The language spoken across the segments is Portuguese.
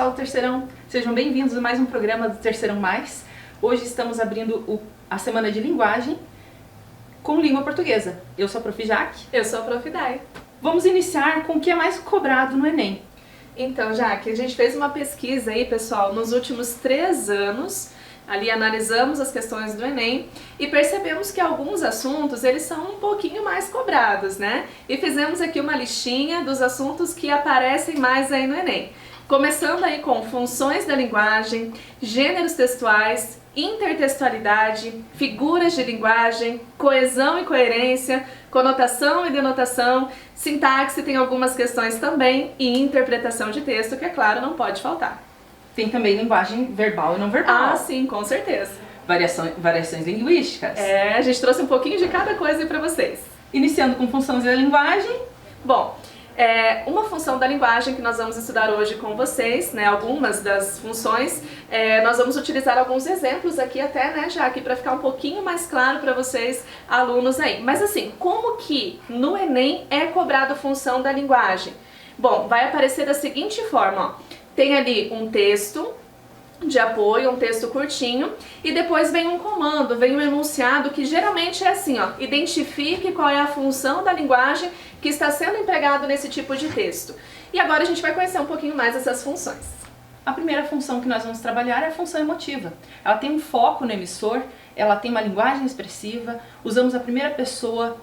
pessoal do Terceirão, sejam bem-vindos a mais um programa do Terceirão Mais. Hoje estamos abrindo a Semana de Linguagem com língua portuguesa. Eu sou a Prof. Jaque. Eu sou a Prof. Dai. Vamos iniciar com o que é mais cobrado no Enem. Então, Jaque, a gente fez uma pesquisa aí, pessoal, nos últimos 3 anos. Ali analisamos as questões do Enem e percebemos que alguns assuntos eles são um pouquinho mais cobrados, né? E fizemos aqui uma listinha dos assuntos que aparecem mais aí no Enem. Começando aí com funções da linguagem, gêneros textuais, intertextualidade, figuras de linguagem, coesão e coerência, conotação e denotação, sintaxe tem algumas questões também e interpretação de texto, que é claro, não pode faltar. Tem também linguagem verbal e não verbal. Ah, sim, com certeza. Variações linguísticas. A gente trouxe um pouquinho de cada coisa aí pra vocês. Iniciando com funções da linguagem. Bom, uma função da linguagem que nós vamos estudar hoje com vocês, né, algumas das funções, nós vamos utilizar alguns exemplos aqui até, né, já aqui para ficar um pouquinho mais claro para vocês, alunos aí. Mas assim, como que no Enem é cobrado função da linguagem? Bom, vai aparecer da seguinte forma, ó. Tem ali um texto de apoio, um texto curtinho, e depois vem um comando, vem um enunciado que geralmente é assim, ó, identifique qual é a função da linguagem que está sendo empregado nesse tipo de texto. E agora a gente vai conhecer um pouquinho mais essas funções. A primeira função que nós vamos trabalhar é a função emotiva. Ela tem um foco no emissor, ela tem uma linguagem expressiva, usamos a primeira pessoa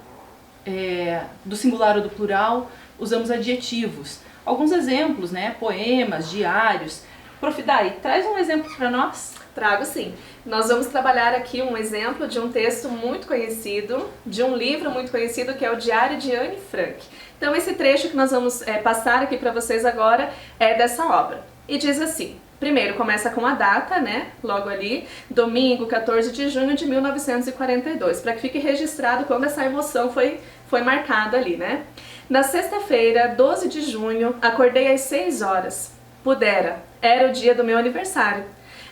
do singular ou do plural, usamos adjetivos. Alguns exemplos, né? Poemas, diários. Prof. Dai, traz um exemplo para nós? Trago sim. Nós vamos trabalhar aqui um exemplo de um texto muito conhecido, de um livro muito conhecido que é o Diário de Anne Frank. Então esse trecho que nós vamos passar aqui para vocês agora é dessa obra. E diz assim, primeiro começa com a data, né? Logo ali, domingo 14 de junho de 1942, para que fique registrado quando essa emoção foi marcada ali, né? Na sexta-feira, 12 de junho, acordei às 6 horas. Pudera, era o dia do meu aniversário.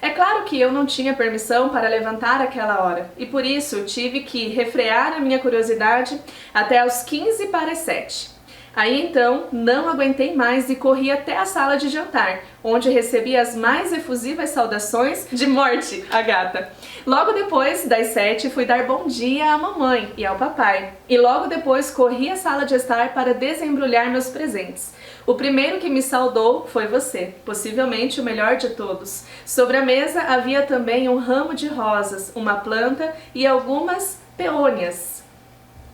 É claro que eu não tinha permissão para levantar aquela hora, e por isso tive que refrear a minha curiosidade até os 15 para as 7. Aí então, não aguentei mais e corri até a sala de jantar, onde recebi as mais efusivas saudações de morte, a gata. Logo depois das 7, fui dar bom dia à mamãe e ao papai. E logo depois corri à sala de estar para desembrulhar meus presentes. O primeiro que me saudou foi você, possivelmente o melhor de todos. Sobre a mesa havia também um ramo de rosas, uma planta e algumas peônias.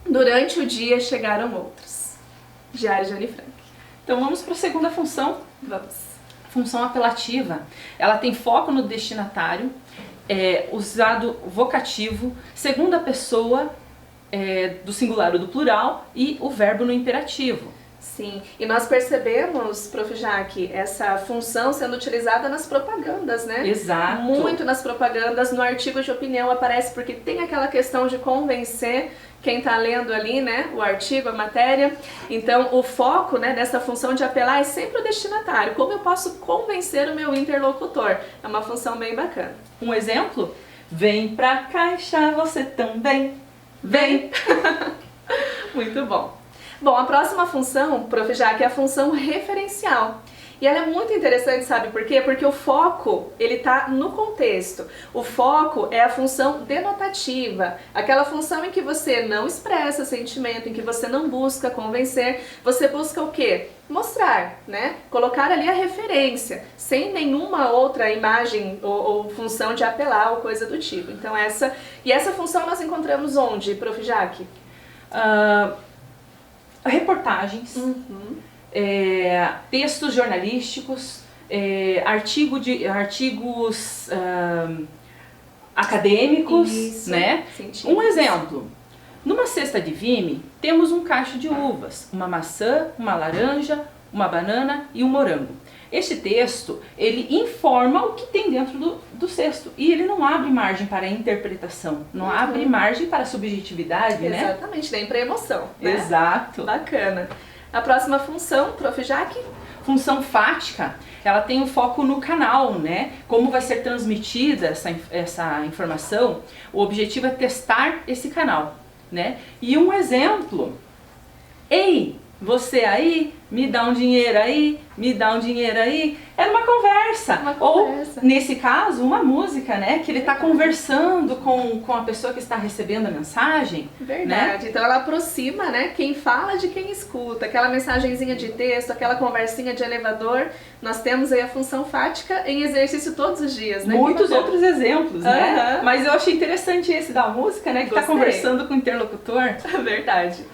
Durante o dia chegaram outros. Diário de Anne Frank. Então vamos para a segunda função. Vamos. Função apelativa. Ela tem foco no destinatário, usado vocativo, segunda pessoa do singular ou do plural e o verbo no imperativo. Sim, e nós percebemos, Prof. Jaque, essa função sendo utilizada nas propagandas, né? Exato. Muito nas propagandas, no artigo de opinião aparece porque tem aquela questão de convencer quem está lendo ali, né, o artigo, a matéria. Então, o foco, né, dessa função de apelar é sempre o destinatário. Como eu posso convencer o meu interlocutor? É uma função bem bacana. Um exemplo? Vem pra caixa, você também. Vem! Muito bom. Bom, a próxima função, Prof. Jaque, é a função referencial. E ela é muito interessante, sabe por quê? Porque o foco, ele tá no contexto. O foco é a função denotativa, aquela função em que você não expressa sentimento, em que você não busca convencer, você busca o quê? Mostrar, né? Colocar ali a referência, sem nenhuma outra imagem ou função de apelar ou coisa do tipo. Então essa função nós encontramos onde, Prof. Jaque? Reportagens, textos jornalísticos, artigos acadêmicos. Isso, né? Um exemplo, numa cesta de vime temos um cacho de uvas, uma maçã, uma laranja, uma banana e um morango. Este texto, ele informa o que tem dentro do cesto e ele não abre margem para interpretação, não abre margem para subjetividade, né? Exatamente, nem para emoção, né? Exato. Bacana. A próxima função, Prof. Jaque? Função fática, ela tem um foco no canal, né? Como vai ser transmitida essa informação, o objetivo é testar esse canal, né? E um exemplo, ei, você aí, me dá um dinheiro aí, me dá um dinheiro aí. Era uma conversa. conversa. Ou, nesse caso, uma música, né? Que ele está conversando com a pessoa que está recebendo a mensagem. Verdade. Né? Então ela aproxima, né, quem fala de quem escuta. Aquela mensagenzinha de texto, aquela conversinha de elevador. Nós temos aí a função fática em exercício todos os dias, né? Muitos outros exemplos, né? Mas eu achei interessante esse da música, né? Que está conversando com o interlocutor. Verdade.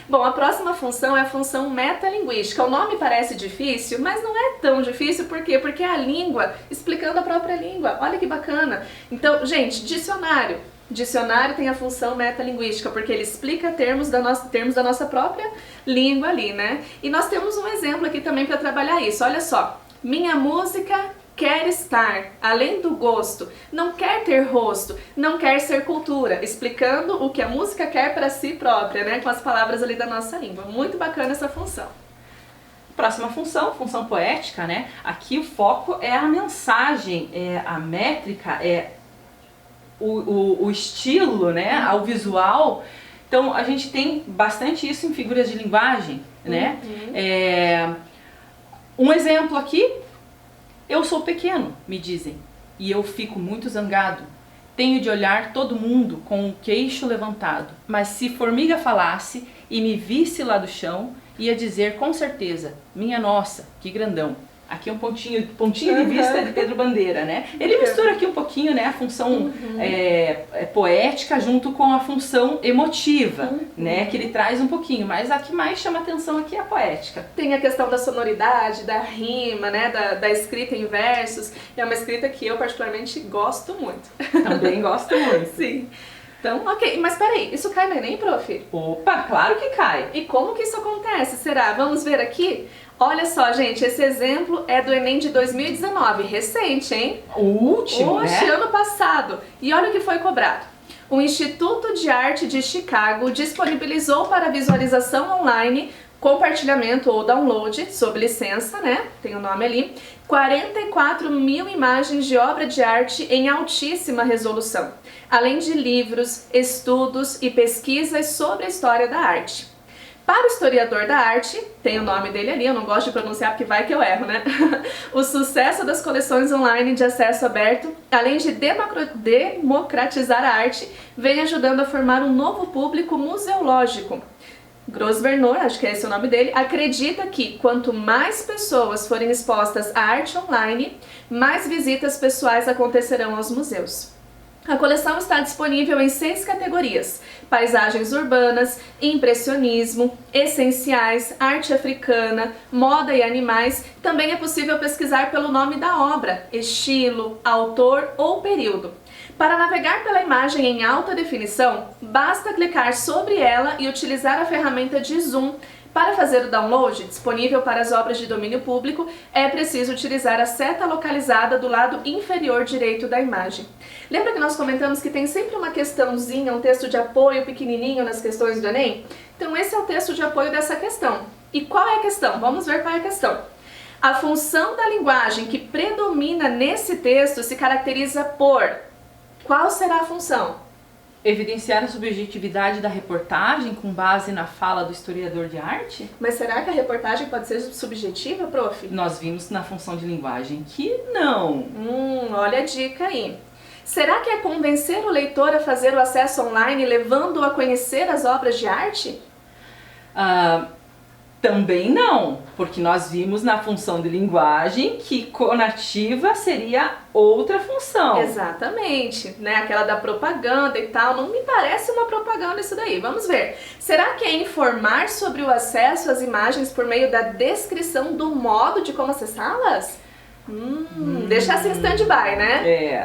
Bom, a próxima função é a função metalinguística. O nome parece difícil, mas não é tão difícil. Por quê? Porque é a língua explicando a própria língua. Olha que bacana. Então, gente, dicionário. Dicionário tem a função metalinguística, porque ele explica termos da nossa própria língua ali, né? E nós temos um exemplo aqui também para trabalhar isso. Olha só. Minha música quer estar, além do gosto, não quer ter rosto, não quer ser cultura, explicando o que a música quer para si própria, né? Com as palavras ali da nossa língua. Muito bacana essa função. Próxima função, função poética, né? Aqui o foco é a mensagem, é a métrica, é o estilo, né? O visual. Então a gente tem bastante isso em figuras de linguagem, né? Um exemplo aqui, eu sou pequeno, me dizem, e eu fico muito zangado. Tenho de olhar todo mundo com o queixo levantado, mas se formiga falasse e me visse lá do chão, ia dizer com certeza, minha nossa, que grandão. Aqui é um pontinho de vista de Pedro Bandeira, né? Ele mistura aqui um pouquinho, né, a função poética junto com a função emotiva, né, que ele traz um pouquinho, mas a que mais chama atenção aqui é a poética. Tem a questão da sonoridade, da rima, né, da escrita em versos. É uma escrita que eu particularmente gosto muito. Também gosto muito. Sim. Então, ok. Mas peraí, isso cai no Enem, prof? Opa, claro que cai. E como que isso acontece? Será? Vamos ver aqui? Olha só, gente, esse exemplo é do Enem de 2019, recente, hein? O último, né? Ano passado. E olha o que foi cobrado. O Instituto de Arte de Chicago disponibilizou para visualização online, compartilhamento ou download, sob licença, né? Tem o nome ali, 44 mil imagens de obra de arte em altíssima resolução, além de livros, estudos e pesquisas sobre a história da arte. Para o historiador da arte, tem o nome dele ali, eu não gosto de pronunciar porque vai que eu erro, né? O sucesso das coleções online de acesso aberto, além de democratizar a arte, vem ajudando a formar um novo público museológico. Grosvenor, acho que é esse o nome dele, acredita que quanto mais pessoas forem expostas à arte online, mais visitas pessoais acontecerão aos museus. A coleção está disponível em 6 categorias: paisagens urbanas, impressionismo, essenciais, arte africana, moda e animais. Também é possível pesquisar pelo nome da obra, estilo, autor ou período. Para navegar pela imagem em alta definição, basta clicar sobre ela e utilizar a ferramenta de zoom. Para fazer o download, disponível para as obras de domínio público, é preciso utilizar a seta localizada do lado inferior direito da imagem. Lembra que nós comentamos que tem sempre uma questãozinha, um texto de apoio pequenininho nas questões do Enem? Então esse é o texto de apoio dessa questão. E qual é a questão? Vamos ver qual é a questão. A função da linguagem que predomina nesse texto se caracteriza por... Qual será a função? Evidenciar a subjetividade da reportagem com base na fala do historiador de arte? Mas será que a reportagem pode ser subjetiva, prof? Nós vimos na função de linguagem que não. Olha a dica aí. Será que é convencer o leitor a fazer o acesso online, levando-o a conhecer as obras de arte? Também não, porque nós vimos na função de linguagem que conativa seria outra função. Exatamente, né? Aquela da propaganda e tal, não me parece uma propaganda isso daí. Vamos ver. Será que é informar sobre o acesso às imagens por meio da descrição do modo de como acessá-las? Deixa assim stand-by, né? É.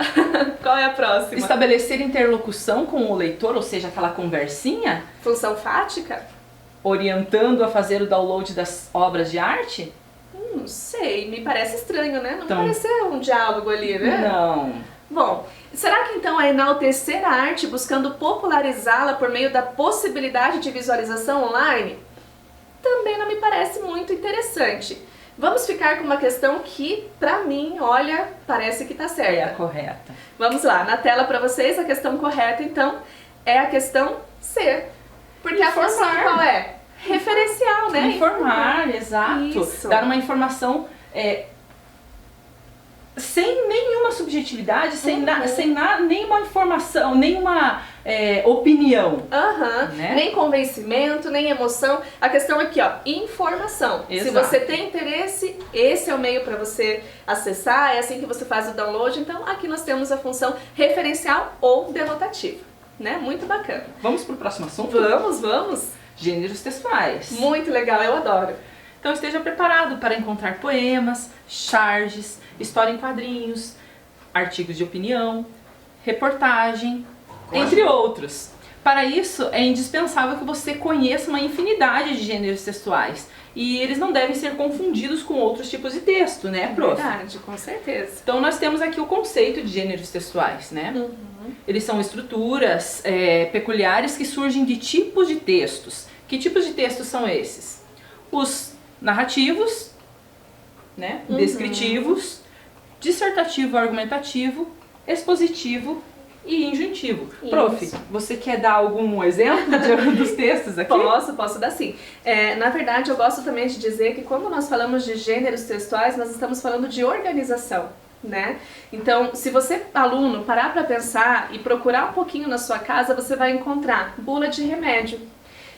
Qual é a próxima? Estabelecer interlocução com o leitor, ou seja, aquela conversinha? Função fática? Orientando a fazer o download das obras de arte? Não sei, me parece estranho, né? Não parece um diálogo ali, né? Não. Bom, será que então é enaltecer a arte buscando popularizá-la por meio da possibilidade de visualização online? Também não me parece muito interessante. Vamos ficar com uma questão que, pra mim, olha, parece que tá certa. É a correta. Vamos lá, na tela pra vocês, a questão correta, então, é a questão C. Porque a função qual é? Referencial, né? Informar, exato. Isso. Dar uma informação sem nenhuma subjetividade, sem nenhuma informação, nenhuma opinião. Né? Nem convencimento, nem emoção. A questão aqui, ó, informação. Exato. Se você tem interesse, esse é o meio para você acessar, é assim que você faz o download. Então, aqui nós temos a função referencial ou denotativa, né? Muito bacana. Vamos para o próximo assunto? Vamos. Gêneros textuais. Muito legal, eu adoro. Então esteja preparado para encontrar poemas, charges, história em quadrinhos, artigos de opinião, reportagem, entre outros. Para isso, é indispensável que você conheça uma infinidade de gêneros textuais. E eles não devem ser confundidos com outros tipos de texto, né, prof? Verdade, com certeza. Então nós temos aqui o conceito de gêneros textuais, né? Eles são estruturas peculiares que surgem de tipos de textos. Que tipos de textos são esses? Os narrativos, né? Descritivos, dissertativo argumentativo, expositivo e injuntivo. Isso. Prof, você quer dar algum exemplo dos textos aqui? Posso dar sim. Na verdade, eu gosto também de dizer que quando nós falamos de gêneros textuais, nós estamos falando de organização, né? Então, se você, aluno, parar para pensar e procurar um pouquinho na sua casa, você vai encontrar bula de remédio.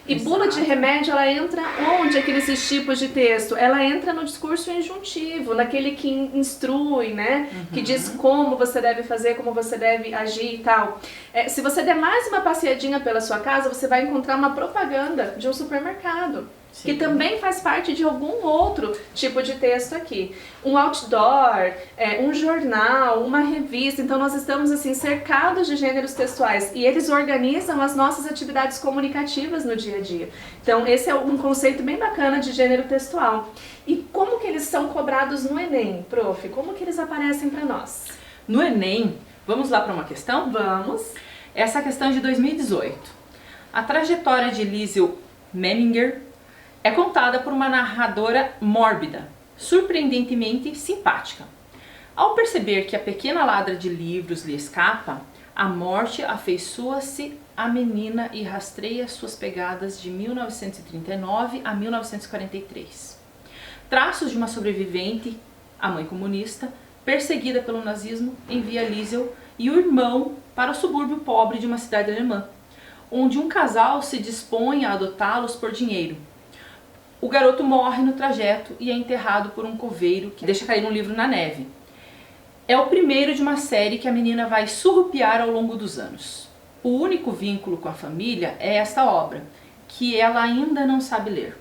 E bula de remédio, ela entra onde aqui nesses tipos de texto? Ela entra no discurso injuntivo, naquele que instrui, né? Que diz como você deve fazer, como você deve agir e tal. Se você der mais uma passeadinha pela sua casa, você vai encontrar uma propaganda de um supermercado. Sim. Que também faz parte de algum outro tipo de texto aqui. Um outdoor, um jornal, uma revista. Então nós estamos assim cercados de gêneros textuais e eles organizam as nossas atividades comunicativas no dia a dia. Então esse é um conceito bem bacana de gênero textual. E como que eles são cobrados no Enem, prof? Como que eles aparecem para nós? No Enem, vamos lá para uma questão? Vamos. Essa questão é de 2018. A trajetória de Liesl Memminger é contada por uma narradora mórbida, surpreendentemente simpática. Ao perceber que a pequena ladra de livros lhe escapa, a morte afeiçoa-se à menina e rastreia suas pegadas de 1939 a 1943. Traços de uma sobrevivente, a mãe comunista, perseguida pelo nazismo, envia Liesl e o irmão para o subúrbio pobre de uma cidade alemã, onde um casal se dispõe a adotá-los por dinheiro. O garoto morre no trajeto e é enterrado por um coveiro que deixa cair um livro na neve. É o primeiro de uma série que a menina vai surrupiar ao longo dos anos. O único vínculo com a família é esta obra, que ela ainda não sabe ler.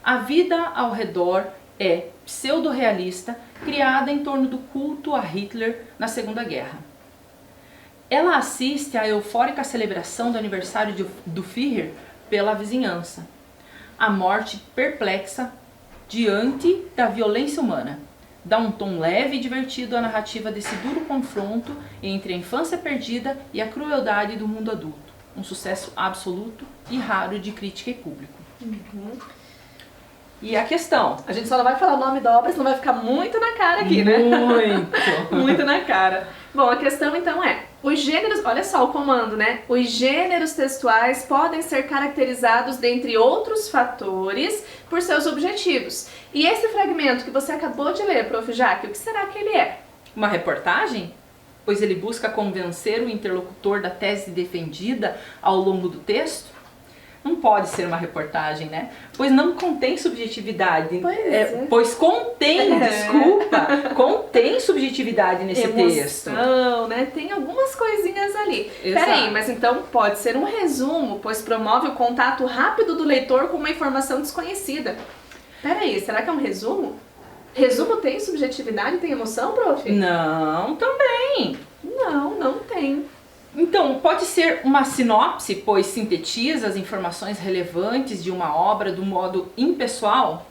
A vida ao redor é pseudo-realista, criada em torno do culto a Hitler na Segunda Guerra. Ela assiste à eufórica celebração do aniversário do Führer pela vizinhança. A morte perplexa diante da violência humana. Dá um tom leve e divertido à narrativa desse duro confronto entre a infância perdida e a crueldade do mundo adulto. Um sucesso absoluto e raro de crítica e público. E a questão? A gente só não vai falar o nome da obra, senão vai ficar muito na cara aqui, né? Muito! Muito na cara. Bom, a questão então é, os gêneros, olha só o comando, né? Os gêneros textuais podem ser caracterizados, dentre outros fatores, por seus objetivos. E esse fragmento que você acabou de ler, prof. Jaque, o que será que ele é? Uma reportagem? Pois ele busca convencer o interlocutor da tese defendida ao longo do texto? Não pode ser uma reportagem, né? Pois não contém subjetividade. Pois contém, contém subjetividade nesse texto. Né? Tem algumas coisinhas ali. Exato. Peraí, mas então pode ser um resumo, pois promove o contato rápido do leitor com uma informação desconhecida. Peraí, será que é um resumo? Resumo tem subjetividade, tem emoção, prof? Não, também. Não tem. Então, pode ser uma sinopse, pois sintetiza as informações relevantes de uma obra do modo impessoal?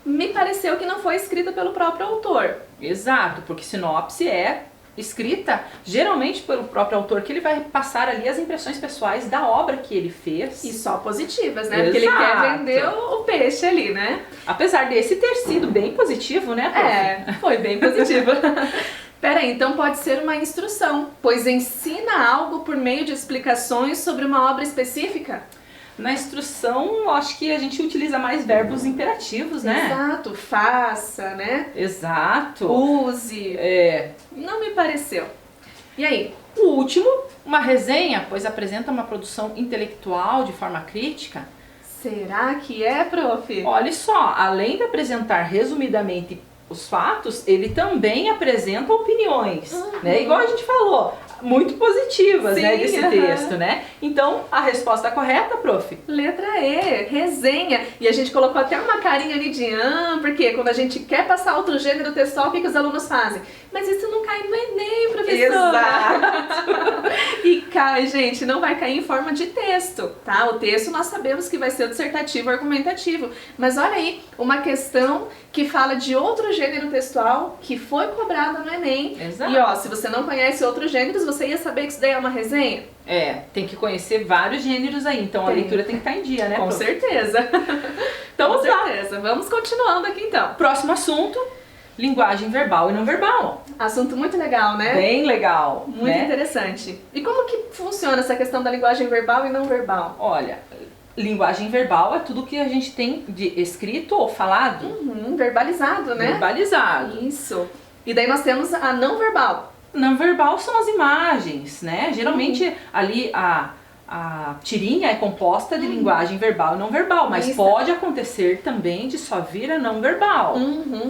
Me pareceu que não foi escrita pelo próprio autor. Exato, porque sinopse é escrita geralmente pelo próprio autor, que ele vai passar ali as impressões pessoais da obra que ele fez. E só positivas, né? Porque ele quer vender o peixe ali, né? Apesar desse ter sido bem positivo, né, prof? Foi bem positivo. Peraí, então pode ser uma instrução, pois ensina algo por meio de explicações sobre uma obra específica? Na instrução, acho que a gente utiliza mais verbos imperativos, né? Exato, faça, né? Exato. Use. É. Não me pareceu. E aí? O último, uma resenha, pois apresenta uma produção intelectual de forma crítica. Será que é, prof? Olha só, além de apresentar resumidamente os fatos, ele também apresenta opiniões, né? Igual a gente falou, muito positivas, Sim, né, desse texto, né? Então, a resposta correta, prof? Letra E, resenha. E a gente colocou até uma carinha ali de porque quando a gente quer passar outro gênero textual, o que os alunos fazem? Mas isso não cai no Enem, professora! Exato! E cai, gente, não vai cair em forma de texto, tá? O texto nós sabemos que vai ser o dissertativo argumentativo. Mas olha aí, uma questão que fala de outro gênero textual que foi cobrada no Enem. Exato. E ó, se você não conhece outros gêneros, você ia saber que isso daí é uma resenha? É, tem que conhecer vários gêneros aí, então a leitura tem que estar em dia, né, Com prof? certeza. Então, Com vamos lá. certeza. Vamos continuando aqui então. Próximo assunto, linguagem verbal e não verbal. Assunto muito legal, né? Bem legal, Muito né? interessante. E como que funciona essa questão da linguagem verbal e não verbal? Olha, linguagem verbal é tudo que a gente tem de escrito ou falado. Verbalizado, né? Verbalizado. Isso. E daí nós temos a não verbal. Não verbal são as imagens, né? Geralmente ali a tirinha é composta de linguagem verbal e não verbal, mas Isso. pode acontecer também de só vir a não verbal.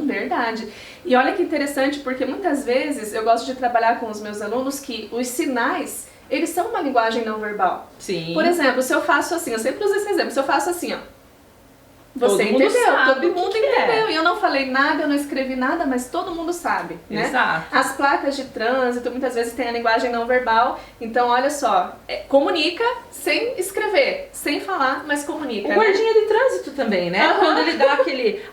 Verdade. E olha que interessante, porque muitas vezes eu gosto de trabalhar com os meus alunos que os sinais, eles são uma linguagem não verbal. Sim. Por exemplo, se eu faço assim, eu sempre uso esse exemplo, se eu faço assim, ó. Todo Você mundo entendeu, sabe todo o que mundo que é. entendeu. E eu não falei nada, eu não escrevi nada, mas todo mundo sabe, né? Exato. As placas de trânsito muitas vezes têm a linguagem não verbal. Então, olha só, comunica sem escrever, sem falar, mas comunica. O né? guardinha de trânsito também, né? Aham. Quando ele dá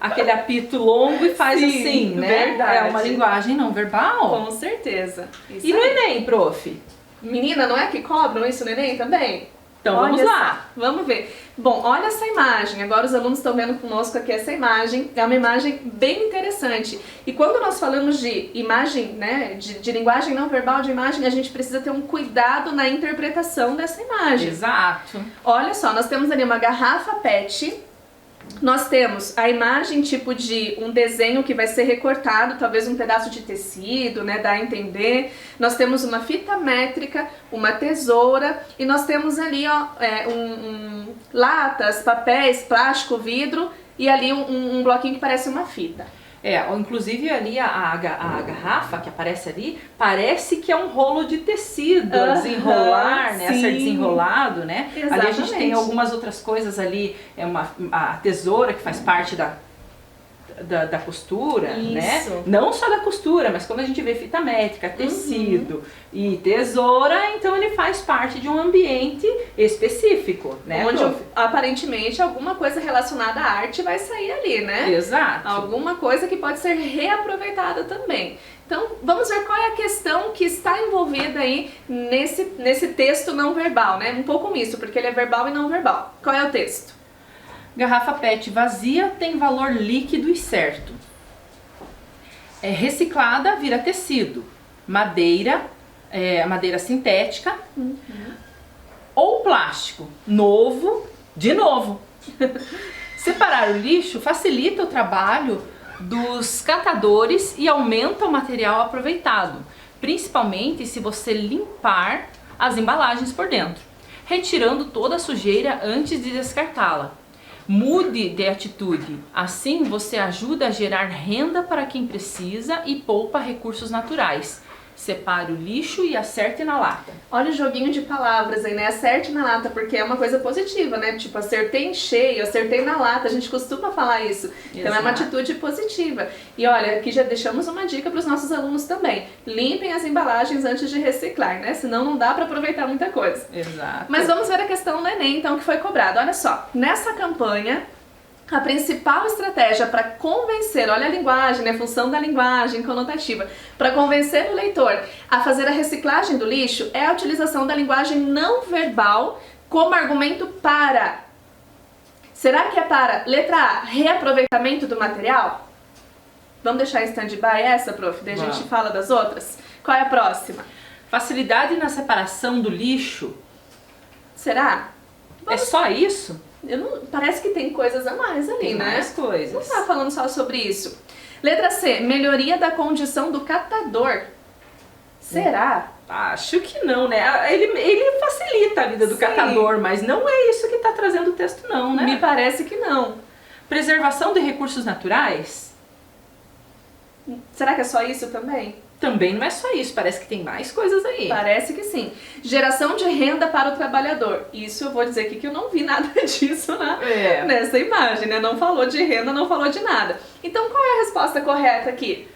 aquele apito longo e faz Sim, assim, né? verdade. É uma linguagem não verbal. Com certeza. Isso E no aí. Enem, prof? Menina, não é que cobram isso no Enem também? Então Olha vamos lá. só, vamos ver. Bom, olha essa imagem. Agora os alunos estão vendo conosco aqui essa imagem. É uma imagem bem interessante. E quando nós falamos de imagem, né, de linguagem não verbal de imagem, a gente precisa ter um cuidado na interpretação dessa imagem. Exato. Olha só, nós temos ali uma garrafa PET. Nós temos a imagem tipo de um desenho que vai ser recortado, talvez um pedaço de tecido, né, dá a entender. Nós temos uma fita métrica, uma tesoura e nós temos ali ó, latas, papéis, plástico, vidro e ali um bloquinho que parece uma fita. Inclusive ali a garrafa que aparece ali, parece que é um rolo de tecido a desenrolar, né? A ser sim. desenrolado, né? Exatamente. Ali a gente tem algumas outras coisas ali, a tesoura que faz parte da costura, né? Isso. Não só da costura, mas quando a gente vê fita métrica, tecido e tesoura, então ele faz parte de um ambiente específico, né? Onde prof? aparentemente alguma coisa relacionada à arte vai sair ali, né? Exato. Alguma coisa que pode ser reaproveitada também. Então, vamos ver qual é a questão que está envolvida aí nesse texto não verbal, né? Um pouco misto, porque ele é verbal e não verbal. Qual é o texto? Garrafa PET vazia tem valor líquido e certo. Reciclada vira tecido. Madeira sintética ou plástico. Novo, de novo. Separar o lixo facilita o trabalho dos catadores e aumenta o material aproveitado, principalmente se você limpar as embalagens por dentro, retirando toda a sujeira antes de descartá-la. Mude de atitude, assim você ajuda a gerar renda para quem precisa e poupa recursos naturais. Separe o lixo e acerte na lata. Olha o joguinho de palavras aí, né? Acerte na lata, porque é uma coisa positiva, né? Tipo, acertei em cheio, acertei na lata, a gente costuma falar isso. Então é uma Exato. atitude positiva. E olha, aqui já deixamos uma dica para os nossos alunos também. Limpem as embalagens antes de reciclar, né? Senão não dá para aproveitar muita coisa. Exato. Mas vamos ver a questão do Enem, então, que foi cobrado. Olha só, nessa campanha, a principal estratégia para convencer, olha a linguagem, né, função da linguagem conotativa, para convencer o leitor a fazer a reciclagem do lixo é a utilização da linguagem não verbal como argumento para. Será que é para, letra A, reaproveitamento do material? Vamos deixar em stand-by essa, prof? Daí a gente fala das outras? Qual é a próxima? Facilidade na separação do lixo. Será? É só isso? Parece que tem coisas a mais ali, Tem né? mais coisas. Não tá falando só sobre isso. Letra C, melhoria da condição do catador. Será? Acho que não, né? Ele facilita a vida do Sim. catador, mas não é isso que está trazendo o texto não, né? Me parece que não. Preservação de recursos naturais? Será que é só isso também? Também não é só isso, parece que tem mais coisas aí. Parece que sim. Geração de renda para o trabalhador. Isso eu vou dizer aqui que eu não vi nada disso nessa imagem, né? Não falou de renda, não falou de nada. Então qual é a resposta correta aqui?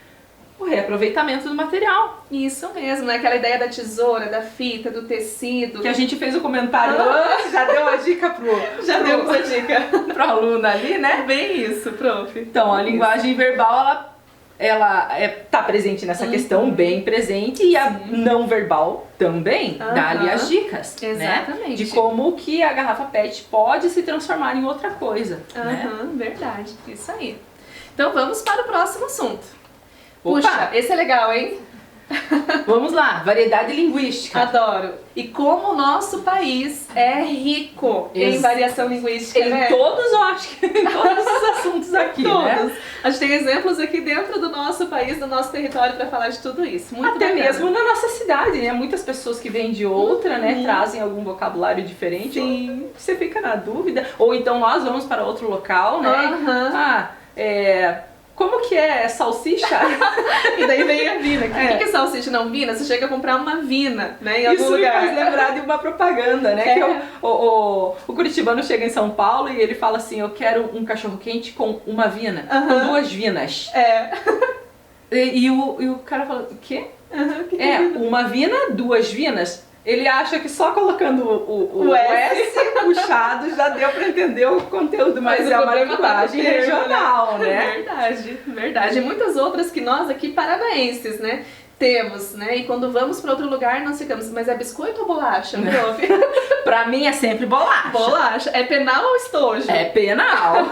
O reaproveitamento do material. Isso mesmo, né? Aquela ideia da tesoura, da fita, do tecido. Que a gente fez o comentário antes, já deu a dica demos a dica pro aluno ali, né? Bem isso, prof. Então, a linguagem verbal, ela tá presente nessa questão, bem presente, e a não verbal também dá ali as dicas, exatamente, né? De como que a garrafa PET pode se transformar em outra coisa, né? Verdade, isso aí. Então vamos para o próximo assunto. Opa. Puxa, esse é legal, hein? Vamos lá, variedade linguística. Adoro. E como o nosso país é rico em variação linguística, né? Todos, eu acho que em todos os assuntos aqui, todos. Né? A gente tem exemplos aqui dentro do nosso país, do nosso território, para falar de tudo isso. Muito Até bacana. mesmo na nossa cidade, né? Muitas pessoas que vêm de outra, né? Trazem algum vocabulário diferente. Sim. Você fica na dúvida. Ou então nós vamos para outro local, né? Como que é salsicha? E daí vem a vina. O que é salsicha não vina? Você chega a comprar uma vina, né, em algum lugar. Isso me faz lembrar de uma propaganda, né? Que o curitibano chega em São Paulo e ele fala assim, eu quero um cachorro quente com uma vina, com 2 vinas. E o cara fala, o quê? Uma vina, 2 vinas? Ele acha que só colocando o S puxado já deu para entender o conteúdo, mas é uma linguagem regional, né? Verdade, verdade. E muitas outras que nós aqui paranaenses, né, temos, né? E quando vamos para outro lugar nós ficamos, mas é biscoito ou bolacha, prof? Pra mim é sempre bolacha. Bolacha. É penal ou estojo? É penal.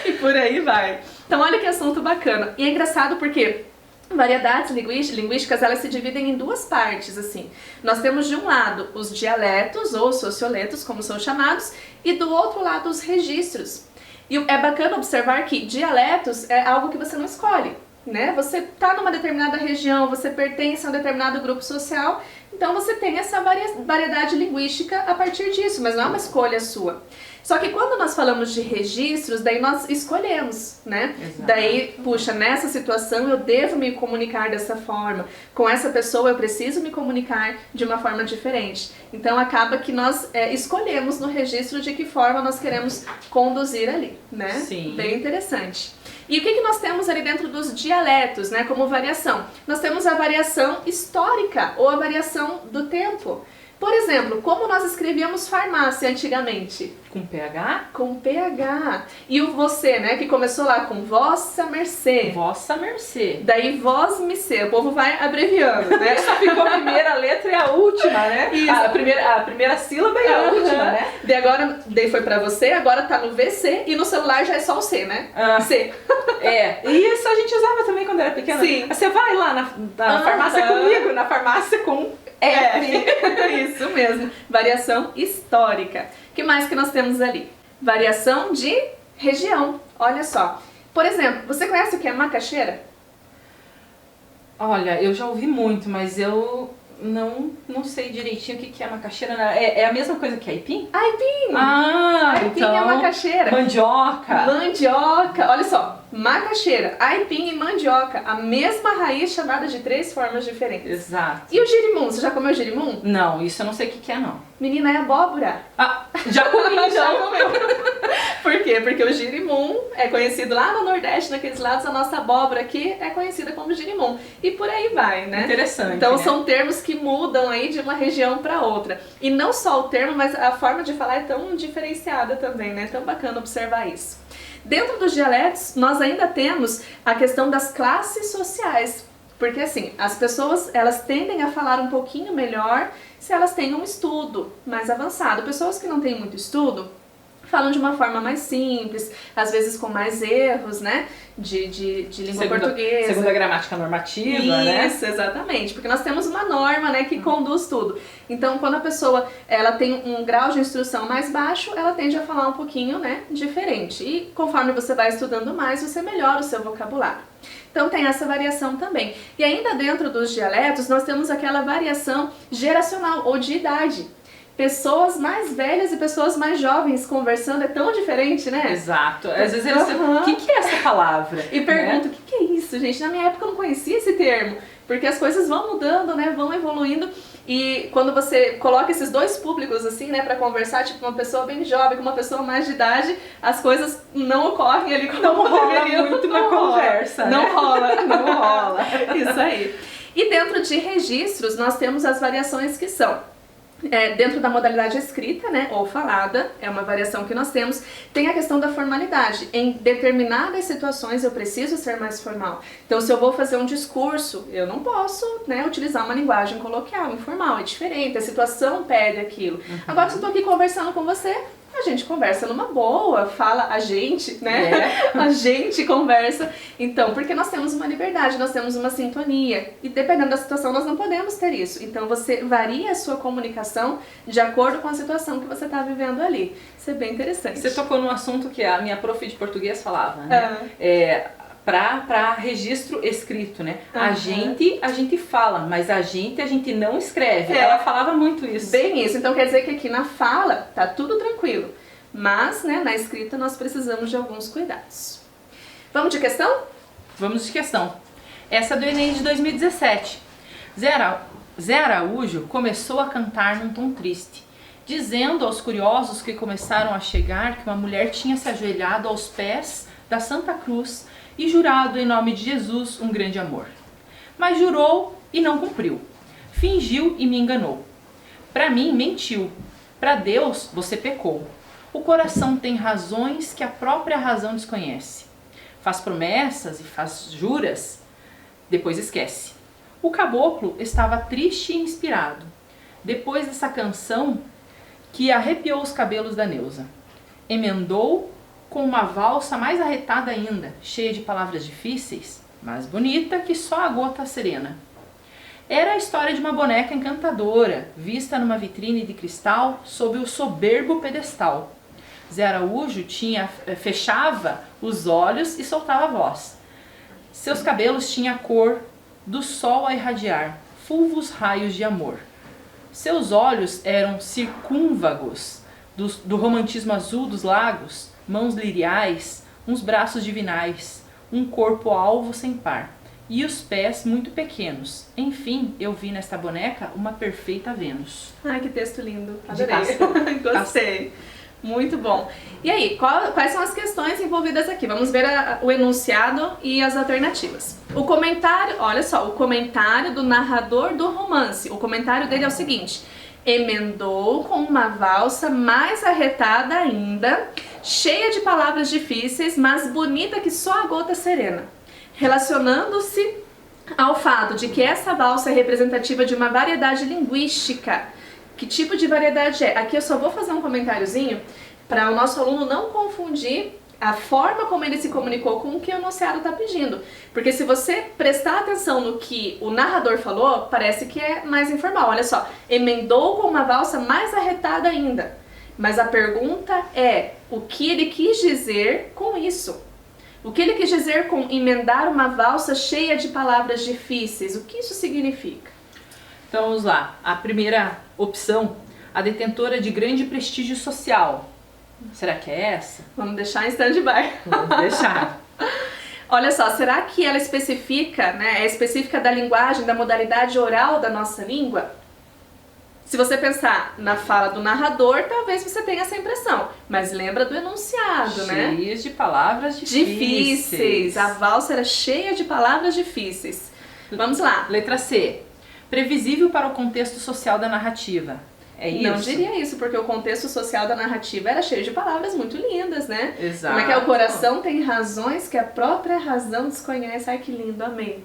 E por aí vai. Então olha que assunto bacana. E é engraçado porque variedades linguísticas, elas se dividem em 2 partes, assim. Nós temos de um lado os dialetos ou socioletos, como são chamados, e do outro lado os registros. E é bacana observar que dialetos é algo que você não escolhe, né? Você tá numa determinada região, você pertence a um determinado grupo social, então você tem essa variedade linguística a partir disso, mas não é uma escolha sua. Só que quando nós falamos de registros, daí nós escolhemos, né? Exato. Daí, puxa, nessa situação eu devo me comunicar dessa forma, com essa pessoa eu preciso me comunicar de uma forma diferente. Então acaba que nós escolhemos no registro de que forma nós queremos conduzir ali, né? Sim. Bem interessante. E o que nós temos ali dentro dos dialetos, né, como variação? Nós temos a variação histórica ou a variação do tempo. Por exemplo, como nós escrevíamos farmácia antigamente? Com PH? Com PH. E o você, né, que começou lá com vossa mercê. Vossa mercê. Daí vós me cê, o povo vai abreviando, né? Só ficou a primeira letra e a última, né? Isso. A primeira sílaba e a última, né? Daí foi pra você, agora tá no VC e no celular já é só o C, né? C. E isso a gente usava também quando era pequena. Sim. Você vai lá na farmácia comigo, na farmácia com F. Isso mesmo. Variação histórica. O que mais que nós temos ali? Variação de região. Olha só. Por exemplo, você conhece o que é macaxeira? Olha, eu já ouvi muito, mas eu não sei direitinho o que é macaxeira. É a mesma coisa que aipim? Aipim! Aipim então, é macaxeira. Mandioca. Mandioca. Olha só. Macaxeira, aipim e mandioca. A mesma raiz chamada de 3 formas diferentes. Exato. E o girimum? Você já comeu girimum? Não, isso eu não sei o que é, não. Menina, é abóbora. Já comi, já comeu. Por quê? Porque o girimum é conhecido lá no Nordeste, naqueles lados, a nossa abóbora aqui é conhecida como girimum. E por aí vai, né? Interessante, então né? São termos que mudam aí de uma região para outra. E não só o termo, mas a forma de falar é tão diferenciada também, né? Tão bacana observar isso. Dentro dos dialetos, nós ainda temos a questão das classes sociais. Porque assim, as pessoas, elas tendem a falar um pouquinho melhor se elas têm um estudo mais avançado. Pessoas que não têm muito estudo, falam de uma forma mais simples, às vezes com mais erros, né, de língua portuguesa. Segundo a gramática normativa, né? Isso, exatamente, porque nós temos uma norma, né, que conduz tudo. Então, quando a pessoa ela tem um grau de instrução mais baixo, ela tende a falar um pouquinho, né, diferente. E conforme você vai estudando mais, você melhora o seu vocabulário. Então tem essa variação também. E ainda dentro dos dialetos, nós temos aquela variação geracional ou de idade. Pessoas mais velhas e pessoas mais jovens conversando é tão diferente, né? Exato. Às vezes eles o que é essa palavra? E perguntam, o que é isso, gente? Na minha época eu não conhecia esse termo. Porque as coisas vão mudando, né? Vão evoluindo. E quando você coloca esses dois públicos assim, né, pra conversar, tipo uma pessoa bem jovem com uma pessoa mais de idade, as coisas não ocorrem ali como não rola deveriam. muito na conversa, Não né? rola, não rola. Isso aí. E dentro de registros, nós temos as variações que são dentro da modalidade escrita, né, ou falada, é uma variação que nós temos. Tem a questão da formalidade. Em determinadas situações eu preciso ser mais formal. Então, se eu vou fazer um discurso, eu não posso, né, utilizar uma linguagem coloquial, informal, é diferente, a situação pede aquilo. Agora, se eu tô aqui conversando com você, a gente conversa numa boa, fala a gente, né? A gente conversa. Então, porque nós temos uma liberdade, nós temos uma sintonia. E dependendo da situação, nós não podemos ter isso. Então, você varia a sua comunicação de acordo com a situação que você está vivendo ali. Isso é bem interessante. Você tocou num assunto que a minha prof de português falava, né? Para registro escrito, né? A gente fala, mas a gente não escreve. Ela falava muito isso. Bem isso. Então quer dizer que aqui na fala tá tudo tranquilo. Mas, né, na escrita nós precisamos de alguns cuidados. Vamos de questão? Vamos de questão. Essa é do Enem de 2017. Zé Araújo começou a cantar num tom triste, dizendo aos curiosos que começaram a chegar que uma mulher tinha se ajoelhado aos pés da Santa Cruz e jurado em nome de Jesus um grande amor. Mas jurou e não cumpriu. Fingiu e me enganou. Para mim, mentiu. Para Deus, você pecou. O coração tem razões que a própria razão desconhece. Faz promessas e faz juras, depois esquece. O caboclo estava triste e inspirado, depois dessa canção que arrepiou os cabelos da Neuza. Emendou com uma valsa mais arretada ainda, cheia de palavras difíceis, mas bonita que só a gota serena. Era a história de uma boneca encantadora, vista numa vitrine de cristal sob o soberbo pedestal. Zé Araújo fechava os olhos e soltava a voz. Seus cabelos tinham a cor do sol a irradiar, fulvos raios de amor. Seus olhos eram circúnvagos do romantismo azul dos lagos, mãos liriais, uns braços divinais, um corpo alvo sem par, e os pés muito pequenos. Enfim, eu vi nesta boneca uma perfeita Vênus. Ai, que texto lindo. Adorei. Gostei. Muito bom. E aí, quais são as questões envolvidas aqui? Vamos ver o enunciado e as alternativas. O comentário, olha só, o comentário do narrador do romance. O comentário dele é o seguinte: emendou com uma valsa mais arretada ainda, cheia de palavras difíceis, mas bonita que só a gota serena. Relacionando-se ao fato de que essa valsa é representativa de uma variedade linguística. Que tipo de variedade é? Aqui eu só vou fazer um comentáriozinho para o nosso aluno não confundir a forma como ele se comunicou com o que o enunciado está pedindo. Porque se você prestar atenção no que o narrador falou, parece que é mais informal. Olha só, emendou com uma valsa mais arretada ainda. Mas a pergunta é, o que ele quis dizer com isso? O que ele quis dizer com emendar uma valsa cheia de palavras difíceis? O que isso significa? Então vamos lá. A primeira opção, a detentora de grande prestígio social. Será que é essa? Vamos deixar em stand-by. Vamos deixar. Olha só, será que ela especifica, né, é específica da linguagem, da modalidade oral da nossa língua? Se você pensar na fala do narrador, talvez você tenha essa impressão. Mas lembra do enunciado, né? Cheias de palavras difíceis. A valsa era cheia de palavras difíceis. Vamos lá. Letra C. Previsível para o contexto social da narrativa. É isso? Não diria isso, porque o contexto social da narrativa era cheio de palavras muito lindas, né? Exato. Como é que é? O coração tem razões que a própria razão desconhece. Ai, que lindo, amei.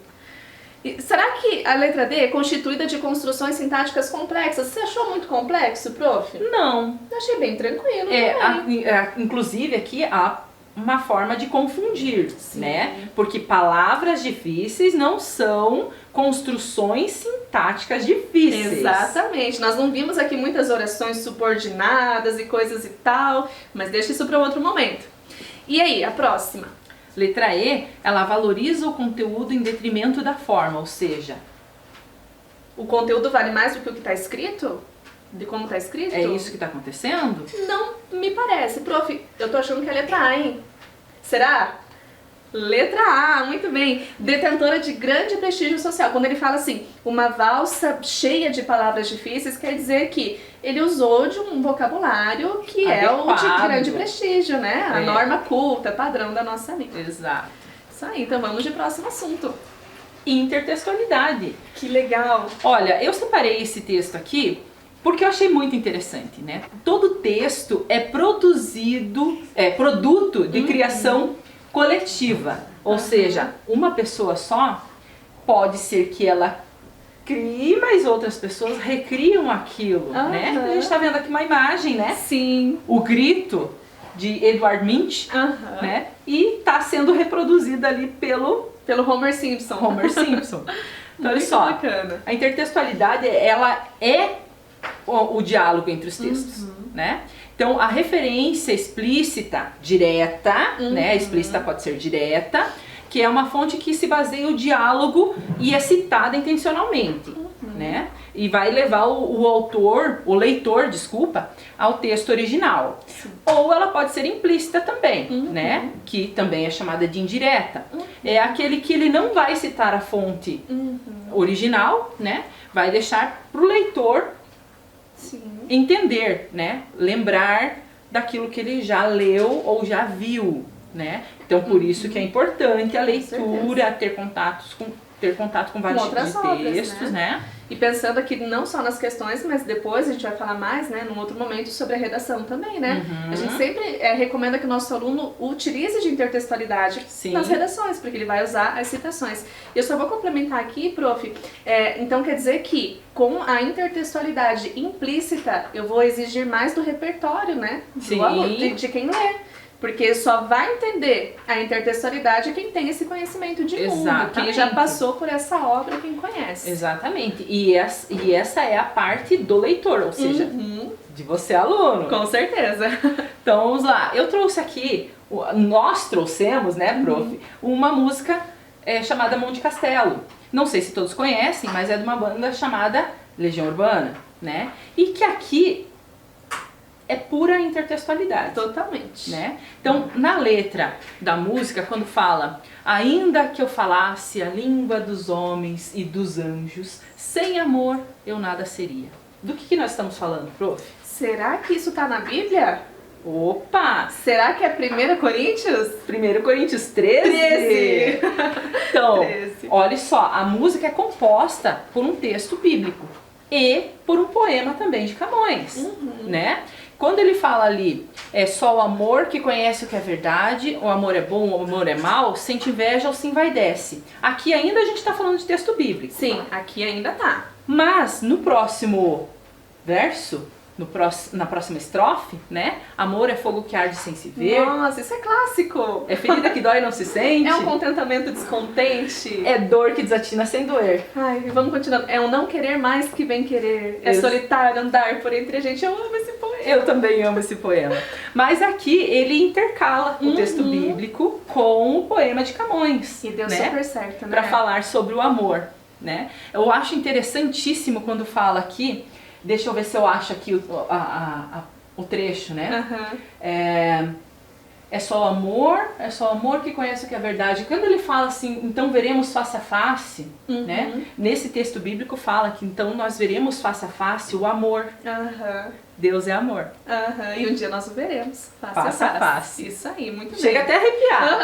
E será que a letra D é constituída de construções sintáticas complexas? Você achou muito complexo, prof? Não. Achei bem tranquilo também. Inclusive aqui há uma forma de confundir, né? Porque palavras difíceis não são construções sintáticas difíceis. Exatamente. Nós não vimos aqui muitas orações subordinadas e coisas e tal, mas deixa isso para outro momento. E aí, a próxima? Letra E, ela valoriza o conteúdo em detrimento da forma, ou seja... O conteúdo vale mais do que o que está escrito? De como está escrito? É isso que está acontecendo? Não me parece. Prof, eu tô achando que é letra A, hein? Será? Letra A, muito bem. Detentora de grande prestígio social. Quando ele fala assim, uma valsa cheia de palavras difíceis, quer dizer que ele usou de um vocabulário que adequado. É o de grande prestígio, né? A norma culta, padrão da nossa língua. Exato. Isso aí, então vamos de próximo assunto. Intertextualidade. Que legal. Olha, eu separei esse texto aqui porque eu achei muito interessante, né? Todo texto é produto de criação coletiva. Ou seja, uma pessoa só pode ser que ela crie, mas outras pessoas recriam aquilo, né? A gente tá vendo aqui uma imagem, né? Sim. O Grito, de Edward Munch, né? E tá sendo reproduzida ali pelo Homer Simpson. Então, olha só, bacana. A intertextualidade, ela é o diálogo entre os textos, né? Então, a referência explícita, direta, né? A explícita pode ser direta, que é uma fonte que se baseia o diálogo e é citada intencionalmente, né? E vai levar o leitor, ao texto original. Ou ela pode ser implícita também, né? Que também é chamada de indireta. É aquele que ele não vai citar a fonte original, né? Vai deixar para o leitor entender, né? Lembrar daquilo que ele já leu ou já viu, né? Então, por isso que é importante a leitura, ter contato com vários tipos de textos, né? E pensando aqui não só nas questões, mas depois a gente vai falar mais, né, num outro momento, sobre a redação também, né? A gente sempre recomenda que o nosso aluno utilize de intertextualidade nas redações, porque ele vai usar as citações. Eu só vou complementar aqui, prof, então quer dizer que com a intertextualidade implícita, eu vou exigir mais do repertório, né? Do aluno, de quem lê. Porque só vai entender a intertextualidade quem tem esse conhecimento de mundo, quem já passou por essa obra, quem conhece. Exatamente. E essa é a parte do leitor, ou seja, de você aluno. Com certeza. Então vamos lá. Eu trouxe aqui, nós trouxemos, né, prof, uma música chamada Monte Castelo. Não sei se todos conhecem, mas é de uma banda chamada Legião Urbana, né? E que aqui é pura intertextualidade. Totalmente. Né? Então, na letra da música, quando fala ainda que eu falasse a língua dos homens e dos anjos, sem amor eu nada seria. Do que nós estamos falando, prof? Será que isso tá na Bíblia? Opa! Será que é 1 Coríntios? 1 Coríntios 13? Então, 13. Olha só, a música é composta por um texto bíblico e por um poema também de Camões, né? Quando ele fala ali, é só o amor que conhece o que é verdade, o amor é bom, o amor é mau, sente inveja ou se envaidece. Aqui ainda a gente está falando de texto bíblico. Sim, aqui ainda tá. Mas no próximo verso, na próxima estrofe, né? Amor é fogo que arde sem se ver. Nossa, isso é clássico. É ferida que dói e não se sente. É um contentamento descontente. É dor que desatina sem doer. Ai, vamos continuando. É um não querer mais que bem querer. É solitário andar por entre a gente. Eu amo esse poema. Eu também amo esse poema. Mas aqui ele intercala o texto bíblico com o poema de Camões. E deu super certo, né? Para falar sobre o amor, né? Eu acho interessantíssimo quando fala aqui. Deixa eu ver se eu acho aqui o trecho, né? É só o amor que conhece o que é verdade. Quando ele fala assim, então veremos face a face, né? Nesse texto bíblico fala que então nós veremos face a face o amor. Deus é amor. E um dia nós o veremos face a face. Isso aí, muito bem. Chega até a arrepiar.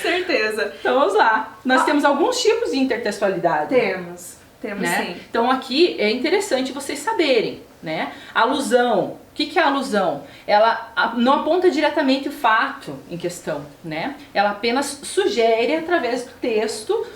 Certeza. Então vamos lá. Nós temos alguns tipos de intertextualidade. Temos né? sim. Então aqui é interessante vocês saberem, né? Alusão. O que é a alusão? Ela não aponta diretamente o fato em questão, né? Ela apenas sugere através do texto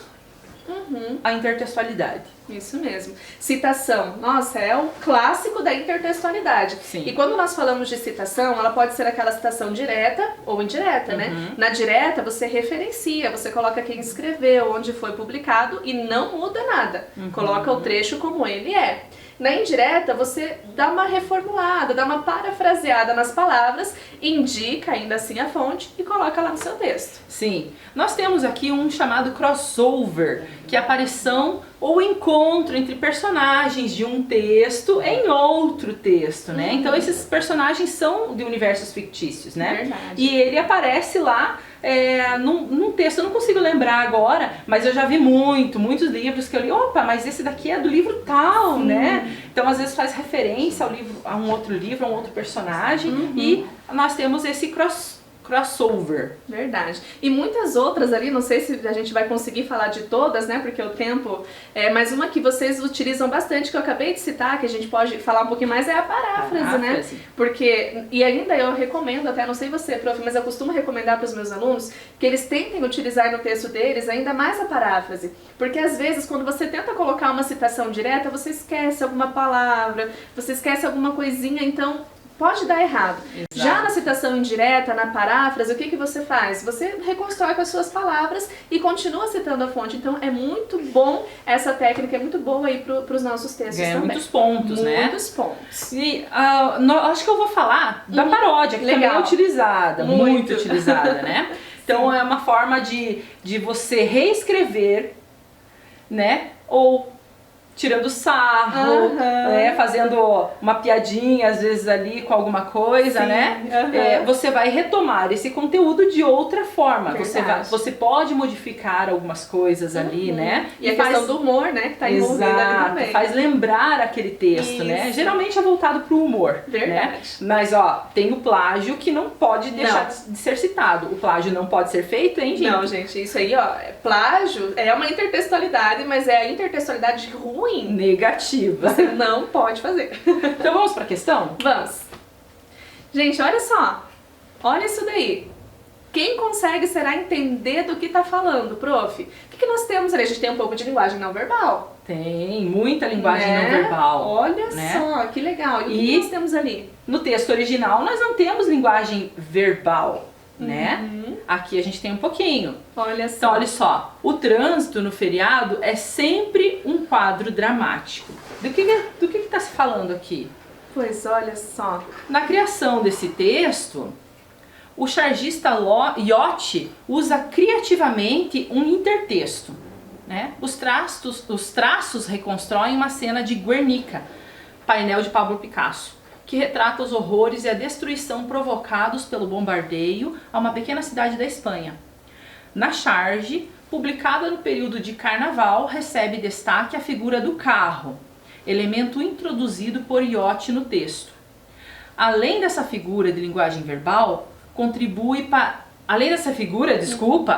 a intertextualidade. Isso mesmo. Citação, nossa, é o clássico da intertextualidade. Sim. E quando nós falamos de citação, ela pode ser aquela citação direta ou indireta, né? Na direta, você referencia, você coloca quem escreveu, onde foi publicado e não muda nada. Coloca o trecho como ele é. Na indireta, você dá uma reformulada, dá uma parafraseada nas palavras, indica ainda assim a fonte e coloca lá no seu texto. Sim. Nós temos aqui um chamado crossover, que é a aparição ou encontro entre personagens de um texto em outro texto, né? Então esses personagens são de universos fictícios, né? Verdade. E ele aparece lá num texto, eu não consigo lembrar agora, mas eu já vi muitos livros que eu li, opa, mas esse daqui é do livro tal, né? Então às vezes faz referência ao livro, a um outro livro, a um outro personagem, e nós temos esse crossover. Verdade. E muitas outras ali, não sei se a gente vai conseguir falar de todas, né, porque o tempo mas uma que vocês utilizam bastante, que eu acabei de citar, que a gente pode falar um pouquinho mais, é a paráfrase, né? Porque, e ainda eu recomendo, até não sei você, prof, mas eu costumo recomendar para os meus alunos que eles tentem utilizar no texto deles ainda mais a paráfrase, porque às vezes quando você tenta colocar uma citação direta, você esquece alguma palavra, você esquece alguma coisinha, então pode dar errado. Exato. Já na citação indireta, na paráfrase, o que você faz? Você reconstrói com as suas palavras e continua citando a fonte. Então é muito bom, essa técnica é muito boa aí para os nossos textos também. Muitos pontos, né? Muitos pontos. E acho que eu vou falar da paródia, que também é utilizada, muito utilizada, né? Então é uma forma de você reescrever, né? Ou tirando sarro, fazendo uma piadinha às vezes ali com alguma coisa, né? Você vai retomar esse conteúdo de outra forma. Você pode modificar algumas coisas ali, né? E a questão do humor, né? Que tá envolvida ali também. Faz lembrar aquele texto, né? Geralmente é voltado pro humor. Verdade. Né? Mas tem o plágio que não pode deixar de ser citado. O plágio não pode ser feito, hein, gente? Não, gente, isso aí, plágio é uma intertextualidade, mas é a intertextualidade ruim. Negativa. Você não pode fazer. Então vamos para a questão? Vamos. Gente, olha só. Olha isso daí. Quem consegue, será, entender do que está falando, prof? O que nós temos ali? A gente tem um pouco de linguagem não verbal. Tem, muita linguagem não verbal. Olha só, que legal. E o que nós temos ali? No texto original nós não temos linguagem verbal, né? Aqui a gente tem um pouquinho. Olha só. Então, olha só. O trânsito no feriado é sempre um quadro dramático. Do que está se falando aqui? Pois olha só. Na criação desse texto, o chargista Iotti usa criativamente um intertexto, né? Os traços reconstroem uma cena de Guernica, painel de Pablo Picasso, que retrata os horrores e a destruição provocados pelo bombardeio a uma pequena cidade da Espanha. Na charge, publicada no período de carnaval, recebe destaque a figura do carro, elemento introduzido por Iotti no texto. Além dessa figura de linguagem verbal,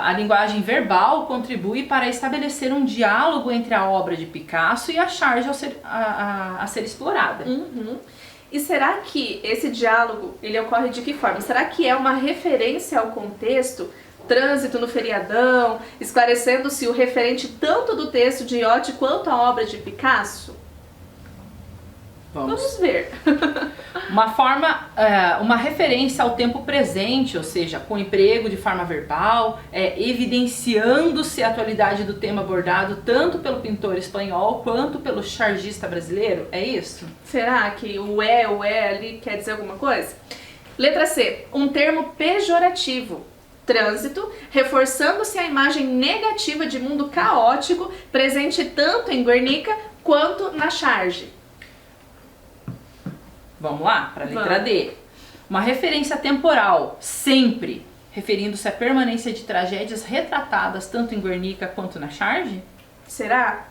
a linguagem verbal contribui para estabelecer um diálogo entre a obra de Picasso e a charge a ser explorada. E será que esse diálogo, ele ocorre de que forma? Será que é uma referência ao contexto? Trânsito no feriadão, esclarecendo-se o referente tanto do texto de Iotti quanto à obra de Picasso? Vamos ver. Uma referência ao tempo presente, ou seja, com emprego de forma verbal, evidenciando-se a atualidade do tema abordado tanto pelo pintor espanhol quanto pelo chargista brasileiro, é isso? Será que o ali quer dizer alguma coisa? Letra C, um termo pejorativo. Trânsito, reforçando-se a imagem negativa de mundo caótico presente tanto em Guernica quanto na charge. Vamos lá, para a letra D. Uma referência temporal, sempre, referindo-se à permanência de tragédias retratadas tanto em Guernica quanto na charge? Será?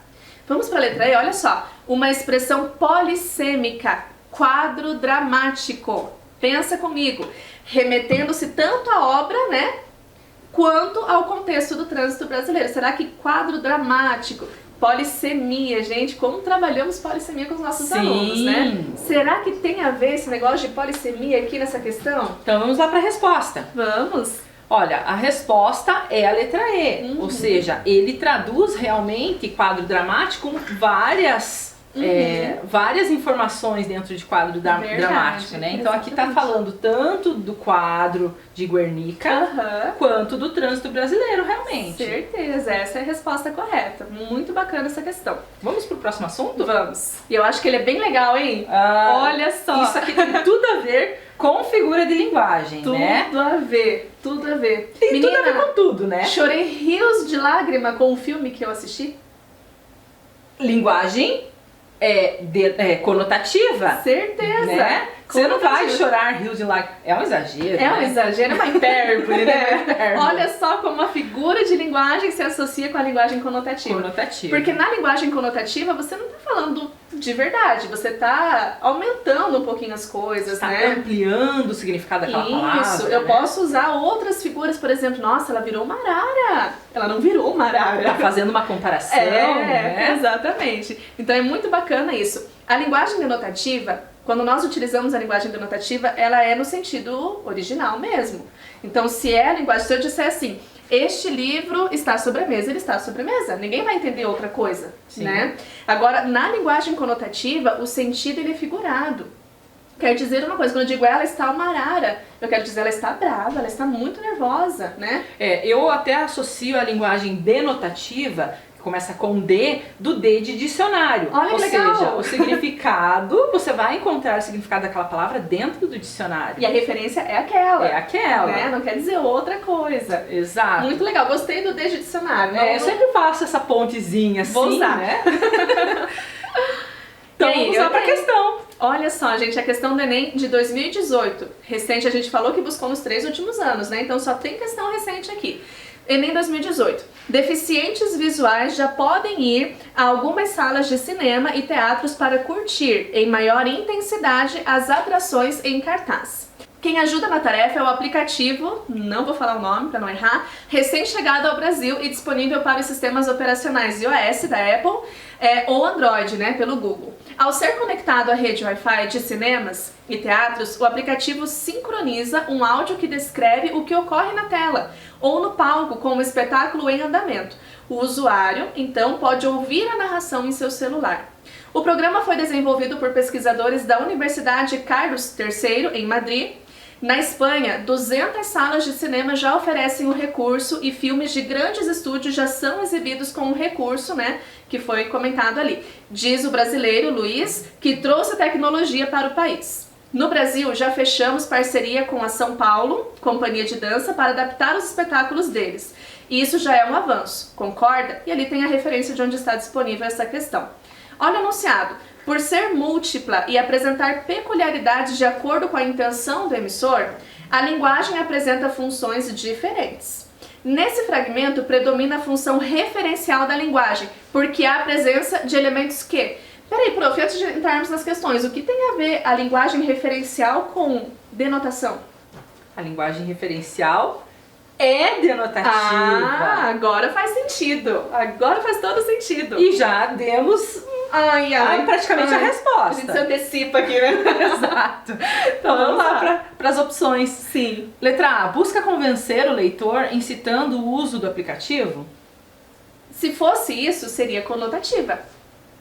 Vamos para a letra E, olha só. Uma expressão polissêmica, quadro dramático. Pensa comigo. Remetendo-se tanto à obra, né, quanto ao contexto do trânsito brasileiro. Será que quadro dramático... Polissemia, gente, como trabalhamos polissemia com os nossos alunos, né? Será que tem a ver esse negócio de polissemia aqui nessa questão? Então vamos lá para a resposta. Vamos! Olha, a resposta é a letra E, ou seja, ele traduz realmente quadro dramático com várias informações dentro de quadro dramático, né? Então aqui tá falando tanto do quadro de Guernica quanto do trânsito brasileiro, realmente. Certeza, essa é a resposta correta. Muito bacana essa questão. Vamos pro próximo assunto? Vamos. E eu acho que ele é bem legal, hein? Olha só. Isso aqui tem tudo a ver com figura de linguagem, né? Tudo a ver, tudo a ver. Tem Menina, tudo a ver com tudo, né? Chorei rios de lágrima com o filme que eu assisti. Linguagem conotativa. Certeza. Né? Você não vai chorar rios de lágrimas. É um exagero. É um né? exagero, é uma hipérbole, né? Olha só como a figura de linguagem se associa com a linguagem conotativa. Porque na linguagem conotativa você não está falando de verdade, você está aumentando um pouquinho as coisas, né? Ampliando o significado daquela palavra. Isso, eu posso usar outras figuras, por exemplo, nossa, ela virou uma arara. Ela não virou uma arara. Tá fazendo uma comparação, né? Exatamente. Então é muito bacana isso. A linguagem denotativa, quando nós utilizamos a linguagem denotativa, ela é no sentido original mesmo. Então, se é a linguagem, se eu disser assim, este livro está sobre a mesa, ele está sobre a mesa. Ninguém vai entender outra coisa, né? Agora, na linguagem conotativa, o sentido ele é figurado. Quer dizer uma coisa, quando eu digo ela está uma arara, eu quero dizer ela está brava, ela está muito nervosa, né? Eu até associo a linguagem denotativa, que começa com D, do D de dicionário. Olha que legal! Ou seja, o significado, você vai encontrar o significado daquela palavra dentro do dicionário. E a referência é aquela. É aquela. Né? Não quer dizer outra coisa. Exato. Muito legal, gostei do D de dicionário. Eu sempre faço essa pontezinha assim, vou usar. né? Então vamos lá pra questão. Olha só, gente, a questão do Enem de 2018. Recente, a gente falou que buscou nos 3 últimos anos, né? Então só tem questão recente aqui. Enem 2018. Deficientes visuais já podem ir a algumas salas de cinema e teatros para curtir, em maior intensidade, as atrações em cartaz. Quem ajuda na tarefa é o aplicativo, não vou falar o nome para não errar, recém-chegado ao Brasil e disponível para os sistemas operacionais iOS da Apple ou Android, né, pelo Google. Ao ser conectado à rede Wi-Fi de cinemas e teatros, o aplicativo sincroniza um áudio que descreve o que ocorre na tela ou no palco com o espetáculo em andamento. O usuário, então, pode ouvir a narração em seu celular. O programa foi desenvolvido por pesquisadores da Universidade Carlos III, em Madrid. Na Espanha, 200 salas de cinema já oferecem o recurso e filmes de grandes estúdios já são exibidos com o recurso, né, que foi comentado ali. Diz o brasileiro Luiz, que trouxe a tecnologia para o país. No Brasil, já fechamos parceria com a São Paulo, companhia de dança, para adaptar os espetáculos deles. E isso já é um avanço, concorda? E ali tem a referência de onde está disponível essa questão. Olha o enunciado. Por ser múltipla e apresentar peculiaridades de acordo com a intenção do emissor, a linguagem apresenta funções diferentes. Nesse fragmento, predomina a função referencial da linguagem, porque há a presença de elementos que... Peraí, prof, antes de entrarmos nas questões, o que tem a ver a linguagem referencial com denotação? A linguagem referencial é denotativa. Ah, agora faz sentido. Agora faz todo sentido. E já demos praticamente a resposta. A gente se antecipa aqui, né? Exato. Então vamos lá para as opções. Sim. Letra A. Busca convencer o leitor incitando o uso do aplicativo? Se fosse isso, seria conotativa,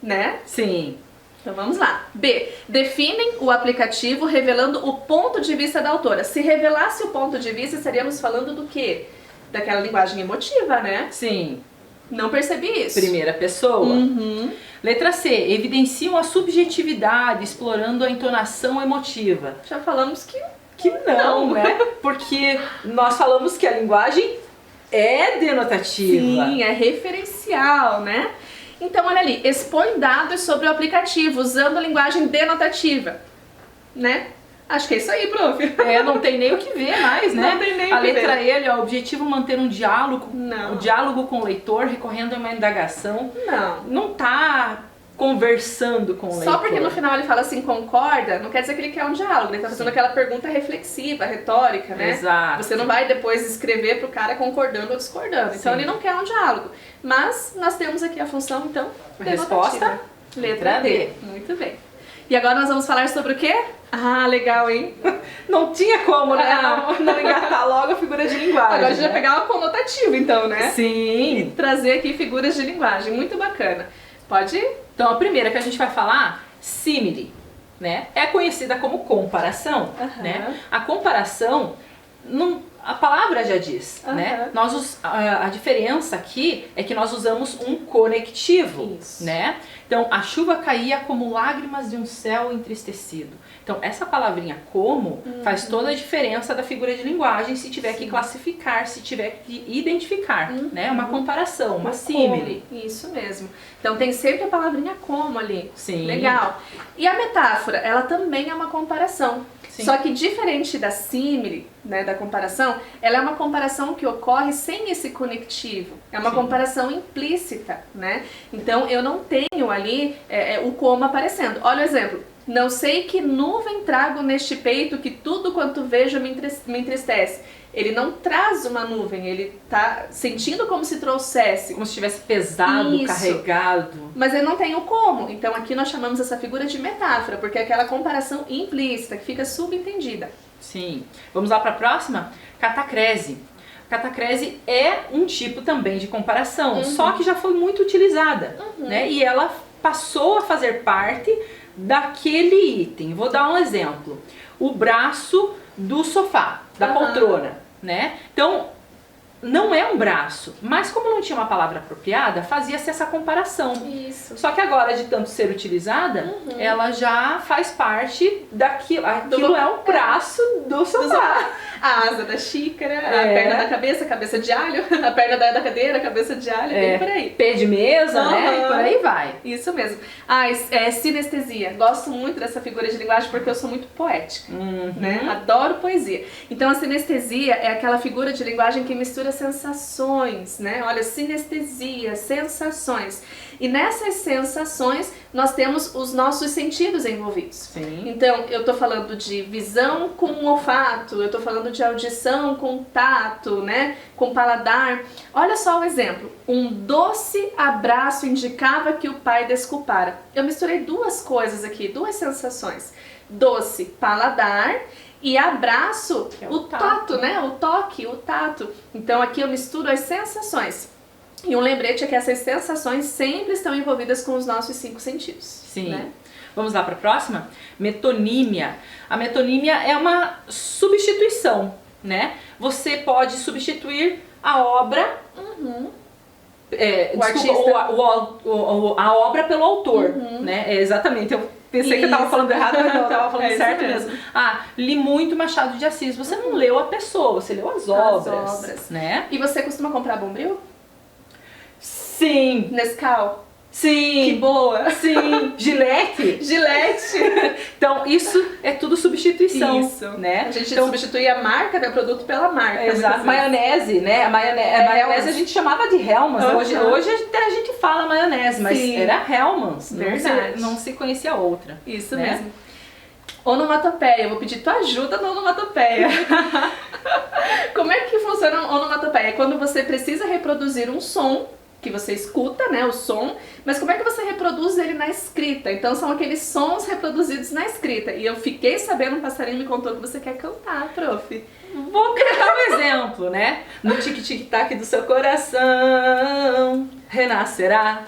né? Sim. Então vamos lá. B. Definem o aplicativo revelando o ponto de vista da autora. Se revelasse o ponto de vista, estaríamos falando do quê? Daquela linguagem emotiva, né? Sim. Não percebi isso. Primeira pessoa. Uhum. Letra C. Evidenciam a subjetividade, explorando a entonação emotiva. Já falamos que não, né? Porque nós falamos que a linguagem é denotativa. Sim, é referencial, né? Então, olha ali, expõe dados sobre o aplicativo usando a linguagem denotativa, né? Acho que é isso aí, prof. Não tem nem o que ver mais, né? Não tem nem a o que letra ver. E, o objetivo é manter um diálogo, Não. o diálogo com o leitor, recorrendo a uma indagação. Não. Não tá conversando com o leitor. Só porque no final ele fala assim, concorda, não quer dizer que ele quer um diálogo, ele tá fazendo aquela pergunta reflexiva, retórica, né? Exato. Você não vai depois escrever pro cara concordando ou discordando. Então ele não quer um diálogo. Mas nós temos aqui a função, então, Resposta? Letra D. Muito bem. E agora nós vamos falar sobre o quê? Ah, legal, hein? Não tinha como, né? Não engatar logo a figura de linguagem. Agora a gente né? vai pegar uma conotativa, então, né? Sim. E trazer aqui figuras de linguagem. Muito bacana. Pode ir? Então a primeira que a gente vai falar, símile, né? É conhecida como comparação, né? A comparação, a palavra já diz, né? A diferença aqui é que nós usamos um conectivo, né? Então, a chuva caía como lágrimas de um céu entristecido. Então, essa palavrinha como faz toda a diferença da figura de linguagem se tiver que classificar, se tiver que identificar, né? Uma comparação, uma símile. Isso mesmo. Então, tem sempre a palavrinha como ali. Sim. Legal. E a metáfora, ela também é uma comparação. Sim. Só que diferente da símile, né, da comparação, ela é uma comparação que ocorre sem esse conectivo. É uma comparação implícita, né? Então, eu não tenho ali o como aparecendo. Olha o exemplo. Não sei que nuvem trago neste peito que tudo quanto vejo me entristece. Ele não traz uma nuvem, ele tá sentindo como se trouxesse. Como se estivesse pesado, carregado. Mas ele não tem o como. Então aqui nós chamamos essa figura de metáfora, porque é aquela comparação implícita, que fica subentendida. Sim. Vamos lá para a próxima? Catacrese. Catacrese é um tipo também de comparação, só que já foi muito utilizada, né? E ela passou a fazer parte daquele item. Vou dar um exemplo. O braço do sofá, da poltrona, né? Então, não é um braço, mas como não tinha uma palavra apropriada, fazia-se essa comparação. Isso. Só que agora, de tanto ser utilizada, ela já faz parte daquilo. Aquilo é o braço do sofá. A asa da xícara, a perna da cabeça, cabeça de alho, a perna da cadeira, cabeça de alho, bem por aí. Pé de mesa, né? E por aí vai. Isso mesmo. Sinestesia. Gosto muito dessa figura de linguagem porque eu sou muito poética, né? Adoro poesia. Então a sinestesia é aquela figura de linguagem que mistura sensações, né? Olha, sinestesia, sensações. E nessas sensações nós temos os nossos sentidos envolvidos. Sim. Então, eu tô falando de visão com olfato, eu tô falando de audição com tato, né? Com paladar. Olha só o exemplo. Um doce abraço indicava que o pai desculpara. Eu misturei duas coisas aqui, duas sensações. Doce, paladar, e abraço, o tato, né? O toque, o tato. Então aqui eu misturo as sensações. E um lembrete é que essas sensações sempre estão envolvidas com os nossos 5 sentidos. Sim. Né? Vamos lá para a próxima? Metonímia. A metonímia é uma substituição, né? Você pode substituir a obra, a obra pelo autor, né? Exatamente. Eu pensei que eu estava falando errado, mas não, eu estava falando certo mesmo. Li muito Machado de Assis. Você não leu a pessoa, você leu as obras, né? E você costuma comprar Bombril? Sim. Nescau? Sim. Que boa. Sim. Gillette. Gillette. Então, isso é tudo substituição. Isso. Né? A gente substitui a marca, né, o produto pela marca. Exato. Maionese, né? A maionese a gente chamava de Hellmann's. Hoje a gente fala maionese, mas era Hellmann's. Verdade. Não se conhecia outra. Isso né? mesmo. Onomatopeia. Eu vou pedir tua ajuda na onomatopeia. Como é que funciona a onomatopeia? É quando você precisa reproduzir um som que você escuta, né, o som, mas como é que você reproduz ele na escrita? Então são aqueles sons reproduzidos na escrita. E eu fiquei sabendo, um passarinho me contou que você quer cantar, prof. Vou cantar um exemplo, né? No tic-tic-tac do seu coração renascerá.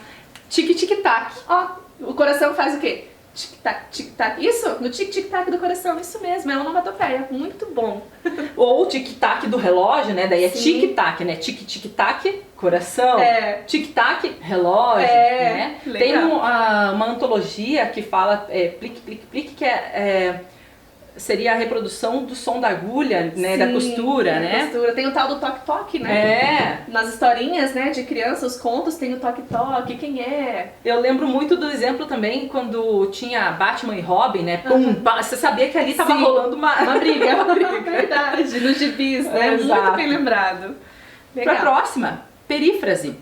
Tic-tic-tac. Ó, o coração faz o quê? Tic-tac, tic-tac. Isso? No tic-tic-tac do coração. Isso mesmo, é onomatopeia. Muito bom. Ou o tic-tac do relógio, né? Daí é tic-tac, né? Tic-tic-tac, coração. Tic-tac, relógio, né? Legal. Tem uma antologia que fala plique-plique-plique, que seria a reprodução do som da agulha, né? Da costura, né? Costura. Tem o tal do toque-toque, né? Nas historinhas, né, de criança, os contos tem o toque-toque. Quem é? Eu lembro muito do exemplo também quando tinha Batman e Robin, né? Você sabia que ali tava rolando uma briga. Verdade, nos gibis, né? Exato. Muito bem lembrado. Para a próxima, perífrase.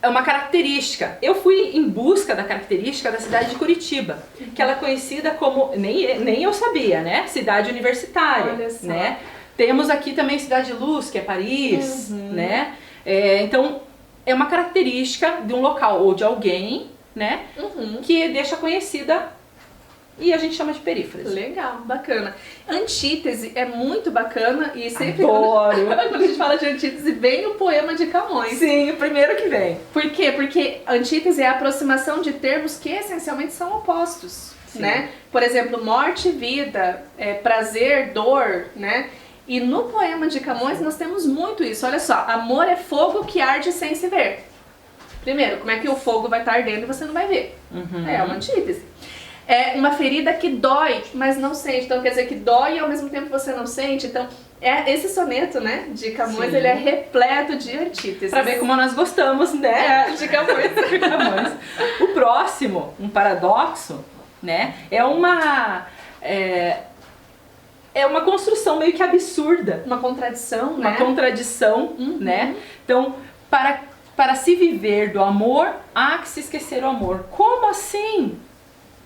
É uma característica. Eu fui em busca da característica da cidade de Curitiba, que ela é conhecida como, nem eu sabia, né? Cidade universitária. Olha só. Né? Temos aqui também Cidade de Luz, que é Paris, né? Então, é uma característica de um local ou de alguém, né? Que deixa conhecida e a gente chama de perífrase. Legal, bacana. Antítese é muito bacana e sempre Adoro. quando a gente fala de antítese vem o poema de Camões. Sim, o primeiro que vem. Por quê? Porque antítese é a aproximação de termos que essencialmente são opostos, né? Por exemplo, morte e vida, prazer, dor, né? E no poema de Camões nós temos muito isso. Olha só, amor é fogo que arde sem se ver. Primeiro, como é que o fogo vai estar ardendo e você não vai ver? É uma antítese. É uma ferida que dói, mas não sente. Então quer dizer que dói e ao mesmo tempo você não sente. Então esse soneto, né, de Camões, ele é repleto de antíteses. Pra ver como nós gostamos, né? De Camões. De Camões. O próximo, um paradoxo, né, é uma construção meio que absurda. Uma contradição, Uma né? contradição, né? Então, para se viver do amor, há que se esquecer o amor. Como assim?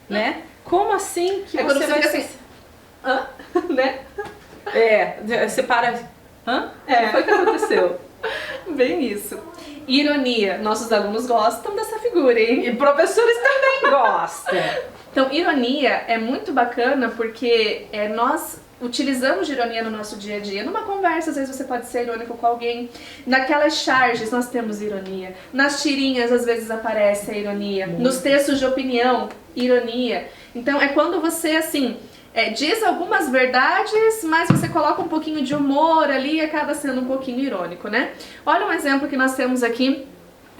Né? Como assim que quando você vai fica esquecer? Hã? Né? Você para... Hã? O É. que foi que aconteceu? Bem isso. Ironia. Nossos alunos gostam dessa figura, hein? E professores também gostam. Então, ironia é muito bacana porque nós utilizamos de ironia no nosso dia a dia. Numa conversa, às vezes você pode ser irônico com alguém. Naquelas charges, nós temos ironia. Nas tirinhas, às vezes aparece a ironia. Nos textos de opinião, ironia. Então, é quando você, assim, diz algumas verdades, mas você coloca um pouquinho de humor ali e acaba sendo um pouquinho irônico, né? Olha um exemplo que nós temos aqui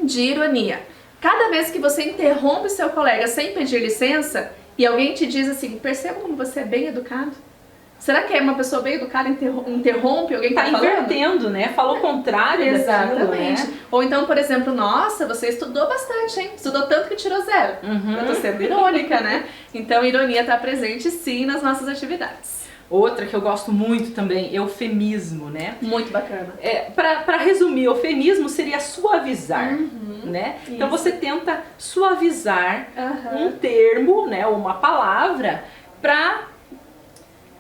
de ironia. Cada vez que você interrompe seu colega sem pedir licença e alguém te diz assim, perceba como você é bem educado. Será que uma pessoa bem educada interrompe alguém que tá falando? Invertendo, né? Falou o contrário daquilo, Exatamente. né? Ou então, por exemplo, nossa, você estudou bastante, hein? Estudou tanto que tirou 0. Eu tô sendo irônica, né? Então, ironia tá presente sim nas nossas atividades. Outra que eu gosto muito também, eufemismo, né? Muito bacana. Para resumir, eufemismo seria suavizar, né? Então você tenta suavizar um termo, né, ou uma palavra, para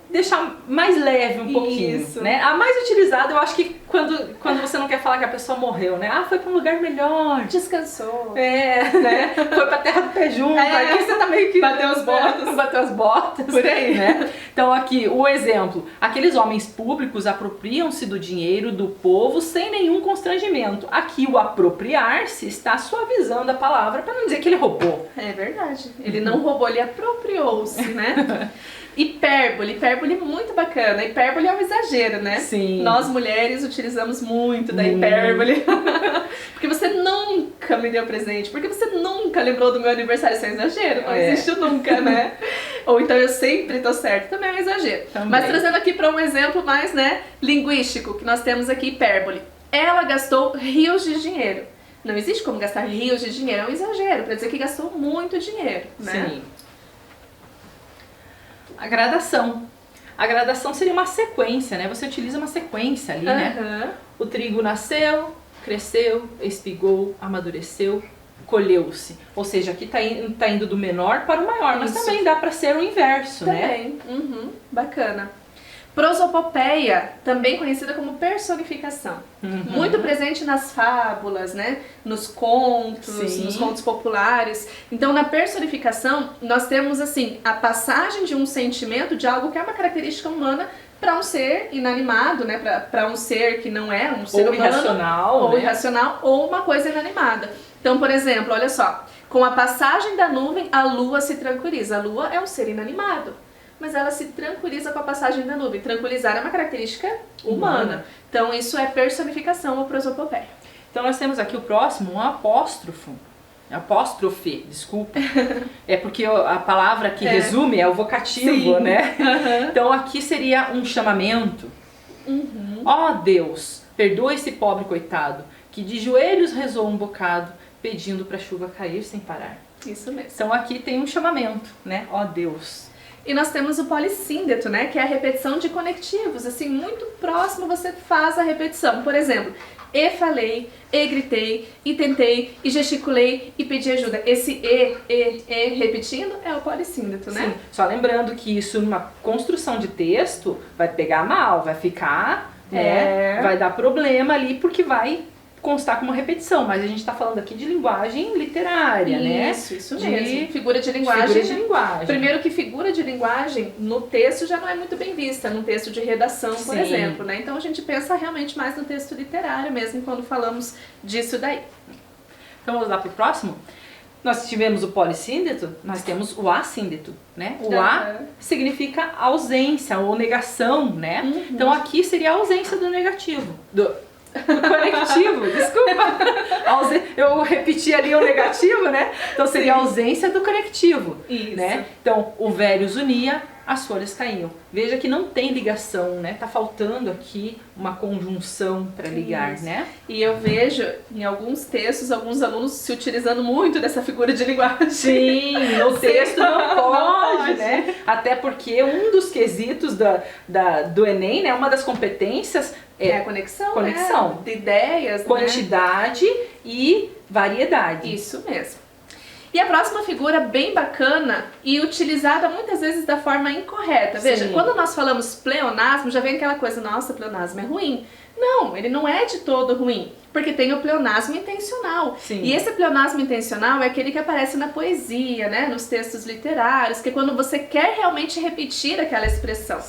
deixar mais leve um pouquinho, Isso. né? A mais utilizada, eu acho que quando você não quer falar que a pessoa morreu, né? Ah, foi para um lugar melhor. Descansou. Né? Foi pra terra do pé junto. Aqui você tá meio que... Bateu as botas. Bateu as botas. Por aí. Né? Então aqui, o exemplo. Aqueles homens públicos apropriam-se do dinheiro do povo sem nenhum constrangimento. Aqui o apropriar-se está suavizando a palavra para não dizer que ele roubou. É verdade. Ele não roubou, ele apropriou-se, né? Hipérbole muito bacana. Hipérbole é um exagero, né? Sim. Nós mulheres utilizamos muito da hipérbole. Porque você nunca me deu presente, porque você nunca lembrou do meu aniversário, isso é um exagero, não existe nunca, né? Ou então eu sempre tô certo, também é um exagero. Também. Mas trazendo aqui para um exemplo mais, né, linguístico, que nós temos aqui hipérbole. Ela gastou rios de dinheiro. Não existe como gastar rios de dinheiro, é um exagero, para dizer que gastou muito dinheiro, né? Sim. A gradação. A gradação seria uma sequência, né? Você utiliza uma sequência ali, né? O trigo nasceu, cresceu, espigou, amadureceu, colheu-se. Ou seja, aqui tá indo do menor para o maior, mas também dá para ser o inverso, né? Também. Bacana. Prosopopeia, também conhecida como personificação. Muito presente nas fábulas, né? Nos contos, nos contos populares. Então, na personificação, nós temos, assim, a passagem de um sentimento, de algo que é uma característica humana, para um ser inanimado, né? Para um ser que não é um ser humano. Ou irracional, ou uma coisa inanimada. Então, por exemplo, olha só. Com a passagem da nuvem, a lua se tranquiliza. A lua é um ser inanimado, mas ela se tranquiliza com a passagem da nuvem. Tranquilizar é uma característica humana. Então isso é personificação ou prosopopeia. Então nós temos aqui o próximo, um apóstrofo. Apóstrofe, desculpa. É porque a palavra que resume é o vocativo, né? Então aqui seria um chamamento. Ó Deus, perdoa esse pobre coitado, que de joelhos rezou um bocado, pedindo pra chuva cair sem parar. Isso mesmo. Então aqui tem um chamamento, né? Ó Deus. E nós temos o polissíndeto, né? Que é a repetição de conectivos. Assim, muito próximo você faz a repetição. Por exemplo, e falei, e gritei, e tentei, e gesticulei, e pedi ajuda. Esse repetindo é o polissíndeto, né? Sim. Só lembrando que isso numa construção de texto vai pegar mal, vai ficar, né? Vai dar problema ali porque vai constar como repetição, mas a gente está falando aqui de linguagem literária, né? Isso mesmo. Figura de linguagem. Figura de linguagem. Primeiro que figura de linguagem no texto já não é muito bem vista, num texto de redação, por exemplo, né? Então a gente pensa realmente mais no texto literário mesmo quando falamos disso daí. Então vamos lá para o próximo? Nós tivemos o polissíndeto, nós temos o assíndeto, né? O a significa ausência ou negação, né? Então aqui seria a ausência do negativo, do conectivo, desculpa. Eu repeti ali o negativo, né? Então seria a ausência do conectivo, né? Então o velho unia, as folhas caíam. Veja que não tem ligação, né? Tá faltando aqui uma conjunção para ligar, né? E eu vejo em alguns textos, alguns alunos se utilizando muito dessa figura de linguagem. Sim, no texto não pode, né? Até porque um dos quesitos do Enem, né? Uma das competências é a conexão. Conexão. De ideias, quantidade, né? E variedade. Isso mesmo. E a próxima figura bem bacana e utilizada muitas vezes da forma incorreta. Veja, quando nós falamos pleonasmo, já vem aquela coisa, nossa, pleonasmo é ruim. Não, ele não é de todo ruim, porque tem o pleonasmo intencional. E esse pleonasmo intencional é aquele que aparece na poesia, né, nos textos literários, que é quando você quer realmente repetir aquela expressão.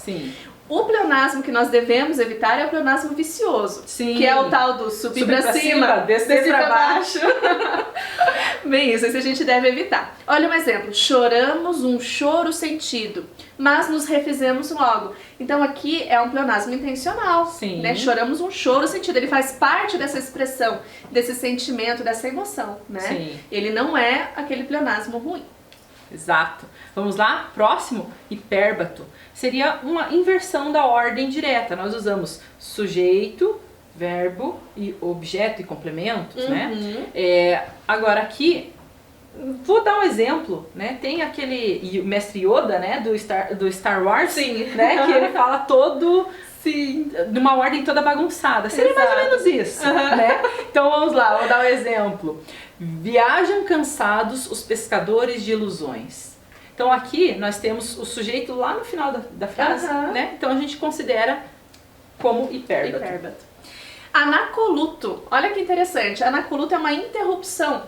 O pleonasmo que nós devemos evitar é o pleonasmo vicioso, que é o tal do subir pra cima, descer pra baixo. Bem, isso a gente deve evitar. Olha um exemplo, choramos um choro sentido, mas nos refizemos logo. Então aqui é um pleonasmo intencional, né? Choramos um choro sentido, ele faz parte dessa expressão, desse sentimento, dessa emoção, né? Ele não é aquele pleonasmo ruim. Exato. Vamos lá? Próximo, hipérbato. Seria uma inversão da ordem direta. Nós usamos sujeito, verbo e objeto e complementos, né? Agora aqui, vou dar um exemplo, né? Tem aquele Mestre Yoda, né? Do Star Wars, né? Que ele fala todo... numa ordem toda bagunçada. Seria mais ou menos isso, né? Então vamos lá, vou dar um exemplo. Viajam cansados os pescadores de ilusões. Então aqui nós temos o sujeito lá no final da frase, né? Então a gente considera como hipérbato. Anacoluto, olha que interessante, anacoluto é uma interrupção.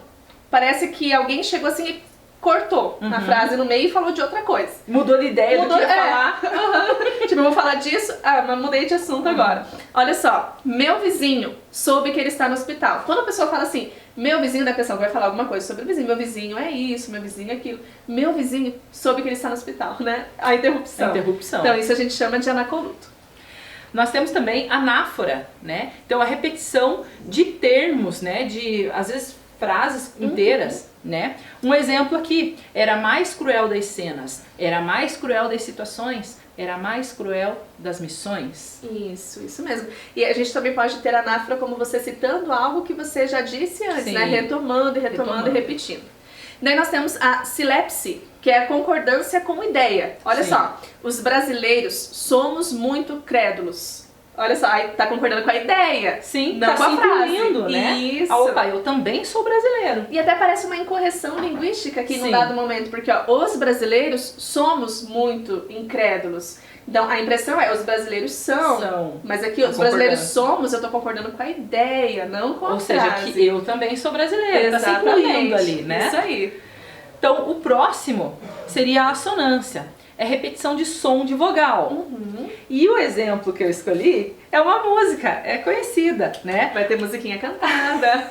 Parece que alguém chegou assim e cortou a frase no meio e falou de outra coisa. Mudou de ideia do que ia falar. Tipo, eu vou falar disso, mas mudei de assunto agora. Olha só, meu vizinho soube que ele está no hospital. Quando a pessoa fala assim, meu vizinho, da pessoa vai falar alguma coisa sobre o vizinho, meu vizinho é isso, meu vizinho é aquilo. Meu vizinho soube que ele está no hospital, né? A interrupção. Então isso a gente chama de anacoluto. Nós temos também anáfora, né? Então a repetição de termos, né? De, às vezes, frases inteiras, né? Um exemplo aqui, era mais cruel das cenas, era mais cruel das situações, era mais cruel das missões. Isso mesmo. E a gente também pode ter anáfora como você citando algo que você já disse antes, né? Retomando e repetindo. Daí nós temos a silepse, que é a concordância com ideia. Olha só, os brasileiros somos muito crédulos. Olha só, aí tá concordando com a ideia. Não tá com a frase. Né? Isso. Opa, eu também sou brasileiro. E até parece uma incorreção linguística aqui num dado momento, porque ó, os brasileiros somos muito incrédulos. Então a impressão é, os brasileiros são. Mas aqui, os brasileiros somos, eu tô concordando com a ideia, não com a frase. Ou seja, que eu também sou brasileiro. Tá se incluindo ali, né? Isso aí. Então, o próximo seria a assonância. É repetição de som de vogal. E o exemplo que eu escolhi é uma música, é conhecida, né? Vai ter musiquinha cantada.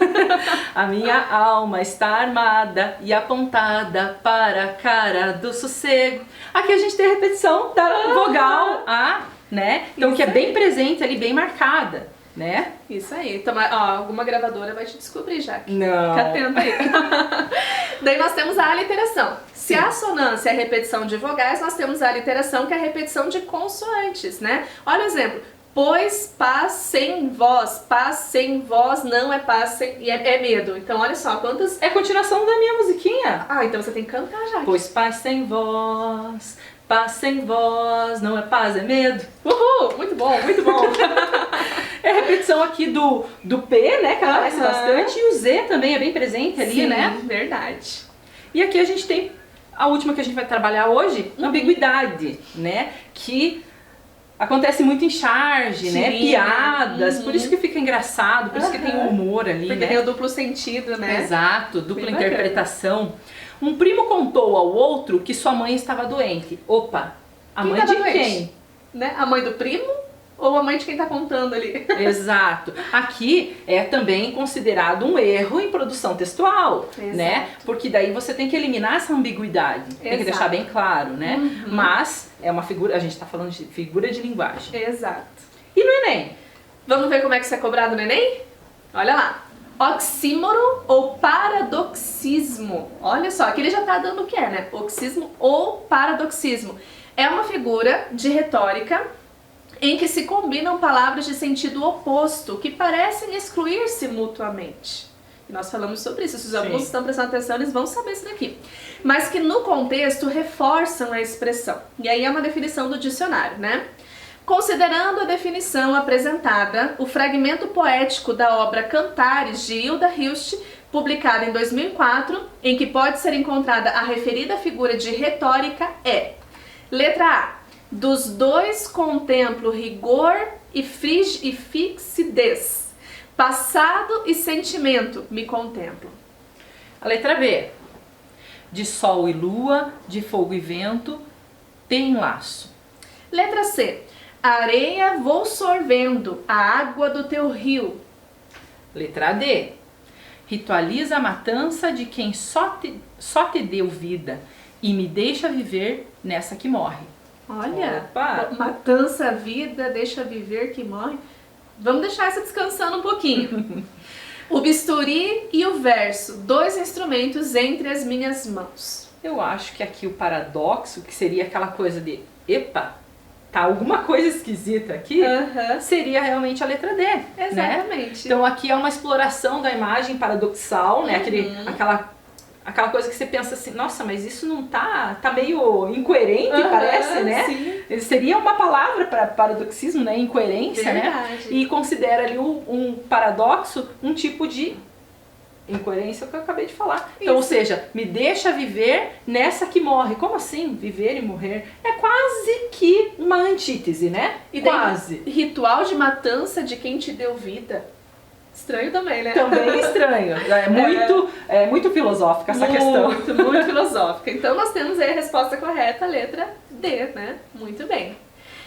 A minha alma está armada e apontada para a cara do sossego. Aqui a gente tem a repetição da vogal A, né? Então que é bem presente ali, bem marcada, né? Isso aí. Então, ó, alguma gravadora vai te descobrir já. Não. Fica atento aí. Daí nós temos a aliteração. Se a assonância é a repetição de vogais, nós temos a aliteração, que é a repetição de consoantes, né? Olha o exemplo. Pois paz sem voz não é paz sem... E é medo. Então olha só, quantas... É a continuação da minha musiquinha. Então você tem que cantar já. Pois paz sem voz não é paz, é medo. Uhul! Muito bom, muito bom. É a repetição aqui do P, né, que aparece bastante, e o Z também é bem presente ali, né? Verdade. E aqui a gente tem a última que a gente vai trabalhar hoje, ambiguidade, né? Que acontece muito em charge, né? Sim. Piadas, por isso que fica engraçado, por isso que tem um humor ali, porque né? tem o duplo sentido, né? Exato, dupla Bem interpretação. Um primo contou ao outro que sua mãe estava doente. Opa, a Quem mãe tava de doente? quem? Né? A mãe do primo ou a mãe de quem tá contando ali? Exato. Aqui é também considerado um erro em produção textual, Exato. né? Porque daí você tem que eliminar essa ambiguidade. Tem que Exato. deixar bem claro, né? Mas é uma figura, a gente tá falando de figura de linguagem. Exato. E no Enem? Vamos ver como é que isso é cobrado no Enem? Olha lá. Oxímoro ou paradoxismo. Olha só, aqui ele já tá dando o que é, né? Oxismo ou paradoxismo. É uma figura de retórica em que se combinam palavras de sentido oposto que parecem excluir-se mutuamente. E nós falamos sobre isso. Se os alunos estão prestando atenção, eles vão saber isso daqui. Mas que no contexto reforçam a expressão. E aí é uma definição do dicionário, né? Considerando a definição apresentada, o fragmento poético da obra Cantares, de Hilda Hilst, publicada em 2004, em que pode ser encontrada a referida figura de retórica é: letra A. Dos dois contemplo rigor e fixidez. Passado e sentimento me contemplo. A letra B. De sol e lua, de fogo e vento, tem laço. Letra C. Areia vou sorvendo, a água do teu rio. Letra D. Ritualiza a matança de quem só te deu vida e me deixa viver nessa que morre. Olha, Opa. matança, vida, deixa viver que morre. Vamos deixar essa descansando um pouquinho. O bisturi e o verso, dois instrumentos entre as minhas mãos. Eu acho que aqui o paradoxo, que seria aquela coisa de epa, tá alguma coisa esquisita aqui, seria realmente a letra D. Exatamente. Né? Então aqui é uma exploração da imagem paradoxal, né? Aquela coisa que você pensa assim, nossa, mas isso não tá meio incoerente, parece, né? Sim. Seria uma palavra para paradoxismo, né? Incoerência, Verdade. né? E considera ali um paradoxo um tipo de incoerência, que eu acabei de falar. Então, ou seja, me deixa viver nessa que morre. Como assim? Viver e morrer? É quase que uma antítese, né? E quase. Ritual de matança de quem te deu vida. Estranho também, né? Também estranho. É muito filosófica essa questão. Muito filosófica. Então nós temos aí a resposta correta, a letra D, né? Muito bem.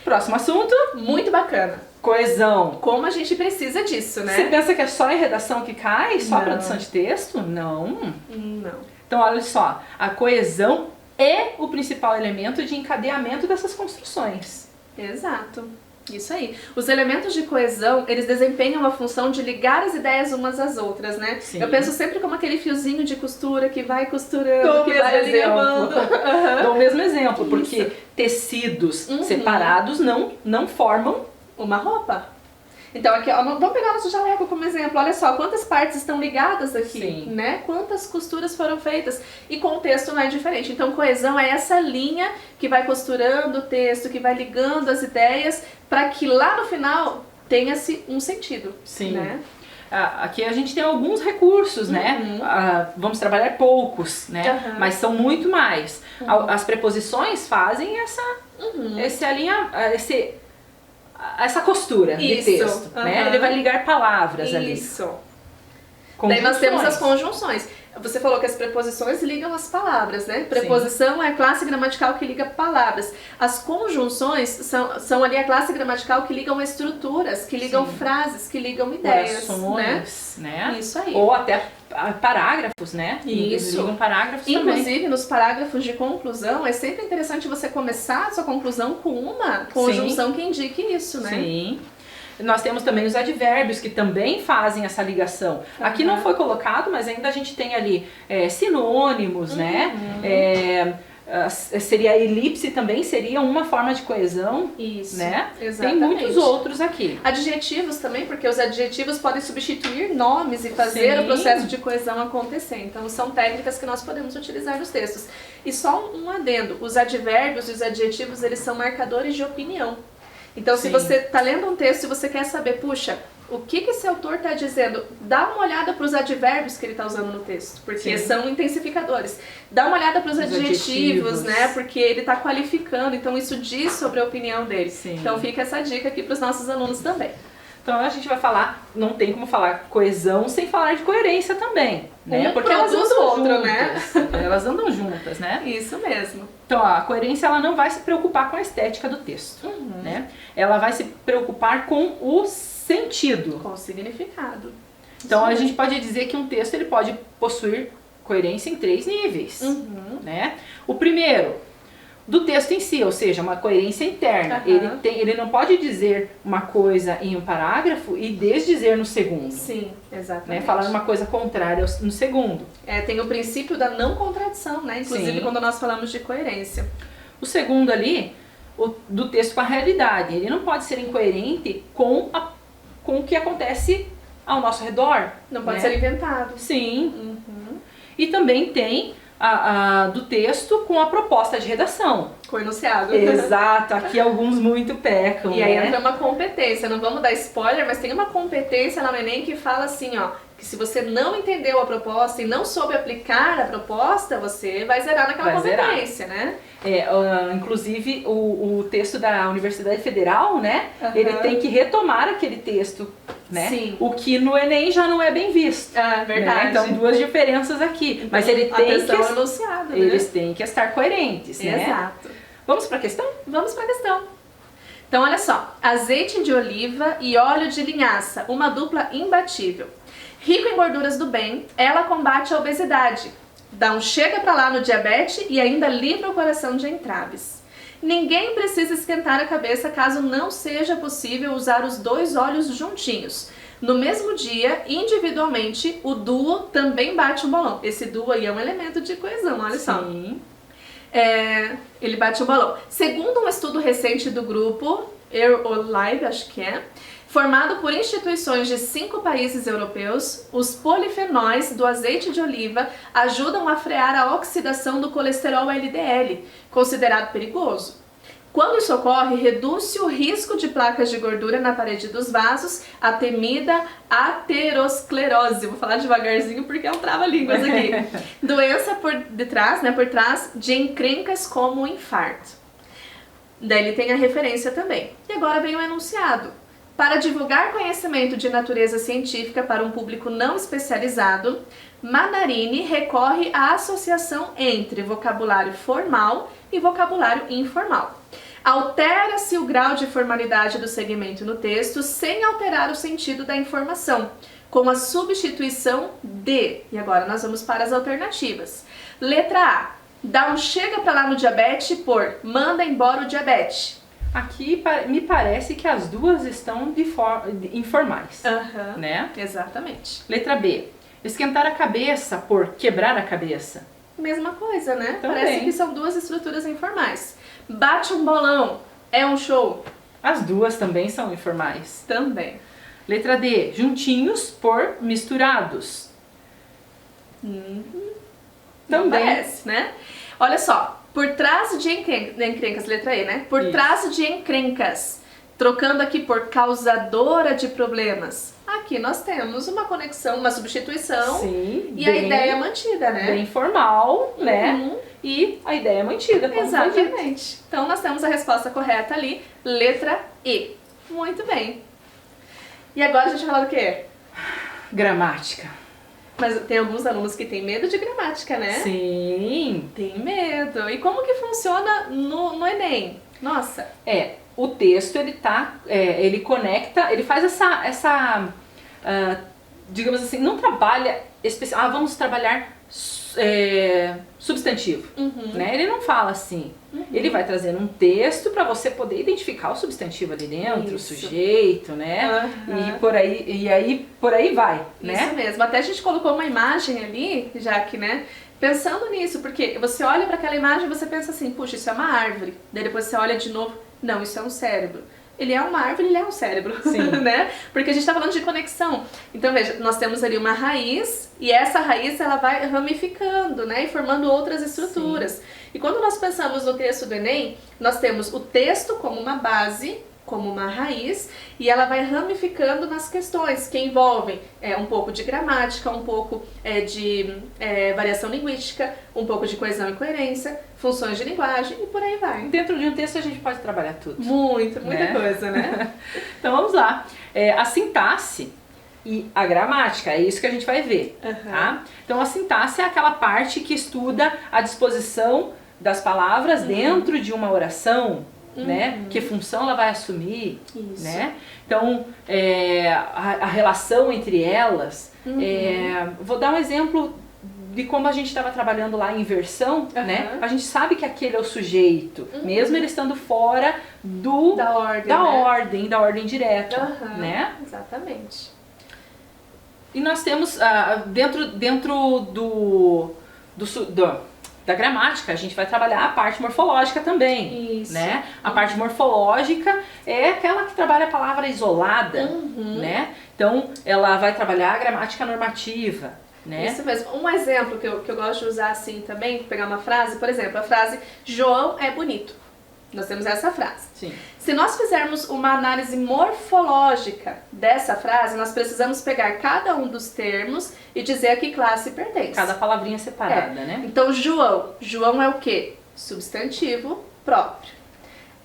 Próximo assunto. Muito bacana. Coesão. Como a gente precisa disso, né? Você pensa que é só em redação que cai? Só Não. produção de texto? Não. Não. Então olha só, a coesão é o principal elemento de encadeamento dessas construções. Exato. Isso aí. Os elementos de coesão, eles desempenham a função de ligar as ideias umas às outras, né? Sim. Eu penso sempre como aquele fiozinho de costura que vai costurando, Dou que mesmo vai exemplo. alinhavando. Dou o mesmo exemplo, porque tecidos separados não formam Uma roupa. Então aqui, ó, vamos pegar nosso jaleco como exemplo. Olha só, quantas partes estão ligadas aqui, Sim. né? Quantas costuras foram feitas. E com o texto não é diferente. Então coesão é essa linha que vai costurando o texto, que vai ligando as ideias, para que lá no final tenha-se um sentido. Sim. Né? Aqui a gente tem alguns recursos, né? Vamos trabalhar poucos, né? Mas são muito mais. As preposições fazem essa costura de texto, né? Ele vai ligar palavras ali. Isso. Daí nós temos as conjunções. Você falou que as preposições ligam as palavras, né? Preposição é a classe gramatical que liga palavras. As conjunções são ali a classe gramatical que ligam estruturas, que ligam frases, que ligam ideias, orações, né? Isso aí. Ou até parágrafos, né? Isso. Ligam parágrafos Inclusive, também. nos parágrafos de conclusão, é sempre interessante você começar a sua conclusão com uma conjunção que indique isso, né? Sim. Nós temos também os advérbios que também fazem essa ligação. Aqui não foi colocado, mas ainda a gente tem ali sinônimos, né? Seria a elipse também, seria uma forma de coesão. Isso, né? exatamente. Tem muitos outros aqui. Adjetivos também, porque os adjetivos podem substituir nomes e fazer o processo de coesão acontecer. Então são técnicas que nós podemos utilizar nos textos. E só um adendo, os advérbios e os adjetivos, eles são marcadores de opinião. Então se você está lendo um texto e você quer saber, puxa, o que esse autor está dizendo. Dá uma olhada para os advérbios que ele está usando no texto, porque são intensificadores. Dá uma olhada para os adjetivos, né? Porque ele está qualificando, então isso diz sobre a opinião dele. Sim. Então fica essa dica aqui para os nossos alunos também. Então a gente vai falar, não tem como falar coesão sem falar de coerência também, né? Porque elas andam juntas, né? Elas andam juntas, né? Isso mesmo. Então a coerência ela não vai se preocupar com a estética do texto, né? Ela vai se preocupar com o sentido. Com o significado. Então a gente pode dizer que um texto ele pode possuir coerência em 3 níveis, né? O primeiro, do texto em si, ou seja, uma coerência interna. Ele não pode dizer uma coisa em um parágrafo e desdizer no segundo. Sim, exatamente. Né? Falar uma coisa contrária no segundo. Tem o princípio da não contradição, né? Inclusive quando nós falamos de coerência. O segundo ali, do texto com a realidade. Ele não pode ser incoerente com o que acontece ao nosso redor. Não pode ser inventado. Sim. E também tem do texto com a proposta de redação. Com o enunciado. Exato, aqui alguns muito pecam. E aí entra uma competência, não vamos dar spoiler, mas tem uma competência lá no Enem que fala assim, ó, que se você não entendeu a proposta e não soube aplicar a proposta, você vai zerar naquela competência, né? Inclusive o texto da Universidade Federal, né? Ele tem que retomar aquele texto, né? Sim. O que no Enem já não é bem visto. Verdade. Né? Então, duas diferenças aqui. Então, mas ele tem que enunciado, né? Eles têm que estar coerentes, né? Exato. Vamos para a questão? Vamos para a questão. Então, olha só. Azeite de oliva e óleo de linhaça, uma dupla imbatível. Rico em gorduras do bem, ela combate a obesidade. Dá um chega pra lá no diabetes e ainda livra o coração de entraves. Ninguém precisa esquentar a cabeça caso não seja possível usar os 2 óleos juntinhos. No mesmo dia, individualmente, o duo também bate um bolão. Esse duo aí é um elemento de coesão, olha só. Sim. Ele bate um bolão. Segundo um estudo recente do grupo Eurolive, acho que formado por instituições de 5 países europeus, os polifenóis do azeite de oliva ajudam a frear a oxidação do colesterol LDL, considerado perigoso. Quando isso ocorre, reduz-se o risco de placas de gordura na parede dos vasos, a temida aterosclerose. Vou falar devagarzinho porque é um trava-línguas aqui. Doença por trás de encrencas como o infarto. Daí ele tem a referência também. E agora vem o enunciado. Para divulgar conhecimento de natureza científica para um público não especializado, Madarini recorre à associação entre vocabulário formal e vocabulário informal. Altera-se o grau de formalidade do segmento no texto sem alterar o sentido da informação, com a substituição de... E agora nós vamos para as alternativas. Letra A. Dá um chega pra lá no diabetes por manda embora o diabetes. Aqui me parece que as duas estão informais, né? Exatamente. Letra B. Esquentar a cabeça por quebrar a cabeça. Mesma coisa, né? Também. Parece que são duas estruturas informais. Bate um bolão, é um show. As duas também são informais. Também. Letra D. Juntinhos por misturados. Também. Parece, né? Olha só. Por trás de encrencas, letra E, né? Por trás de encrencas, trocando aqui por causadora de problemas. Aqui nós temos uma conexão, uma substituição. Sim, e a ideia mantida, né? Bem formal, né? E a ideia mantida. Exatamente. Então nós temos a resposta correta ali, letra E. Muito bem. E agora a gente vai falar do quê? Gramática. Mas tem alguns alunos que têm medo de gramática, né? Sim. Tem medo. E como que funciona no Enem? Nossa. O texto, ele conecta, ele faz essa digamos assim, não trabalha especial. Vamos trabalhar substantivo, né? Ele não fala assim. Ele vai trazendo um texto para você poder identificar o substantivo ali dentro, o sujeito, né? E por aí vai, né? Isso mesmo. Até a gente colocou uma imagem ali, Jaque, né? Pensando nisso, porque você olha para aquela imagem e você pensa assim, puxa, isso é uma árvore. Daí depois você olha de novo, não, isso é um cérebro. Ele é uma árvore, ele é um cérebro, né? Porque a gente está falando de conexão. Então, veja, nós temos ali uma raiz e essa raiz ela vai ramificando, né? E formando outras estruturas. Sim. E quando nós pensamos no texto do Enem, nós temos o texto como uma base, como uma raiz, e ela vai ramificando nas questões que envolvem um pouco de gramática, um pouco de variação linguística, um pouco de coesão e coerência, funções de linguagem e por aí vai. Dentro de um texto a gente pode trabalhar tudo. Muita né? coisa, né? Então vamos lá. A sintaxe e a gramática, é isso que a gente vai ver. Tá? Então a sintaxe é aquela parte que estuda a disposição das palavras dentro de uma oração, né? Que função ela vai assumir, Isso. né? Então, a relação entre elas. Vou dar um exemplo de como a gente estava trabalhando lá em inversão, né? A gente sabe que aquele é o sujeito, mesmo ele estando fora da ordem direta, né? Exatamente. E nós temos, dentro da gramática, a gente vai trabalhar a parte morfológica também. Isso. Né? A parte morfológica é aquela que trabalha a palavra isolada. Né? Então, ela vai trabalhar a gramática normativa. Né? Isso mesmo. Um exemplo que eu gosto de usar assim também, pegar uma frase, por exemplo, a frase João é bonito. Nós temos essa frase. Sim. Se nós fizermos uma análise morfológica dessa frase, nós precisamos pegar cada um dos termos e dizer a que classe pertence. Cada palavrinha separada, né? Então, João. João é o quê? Substantivo próprio.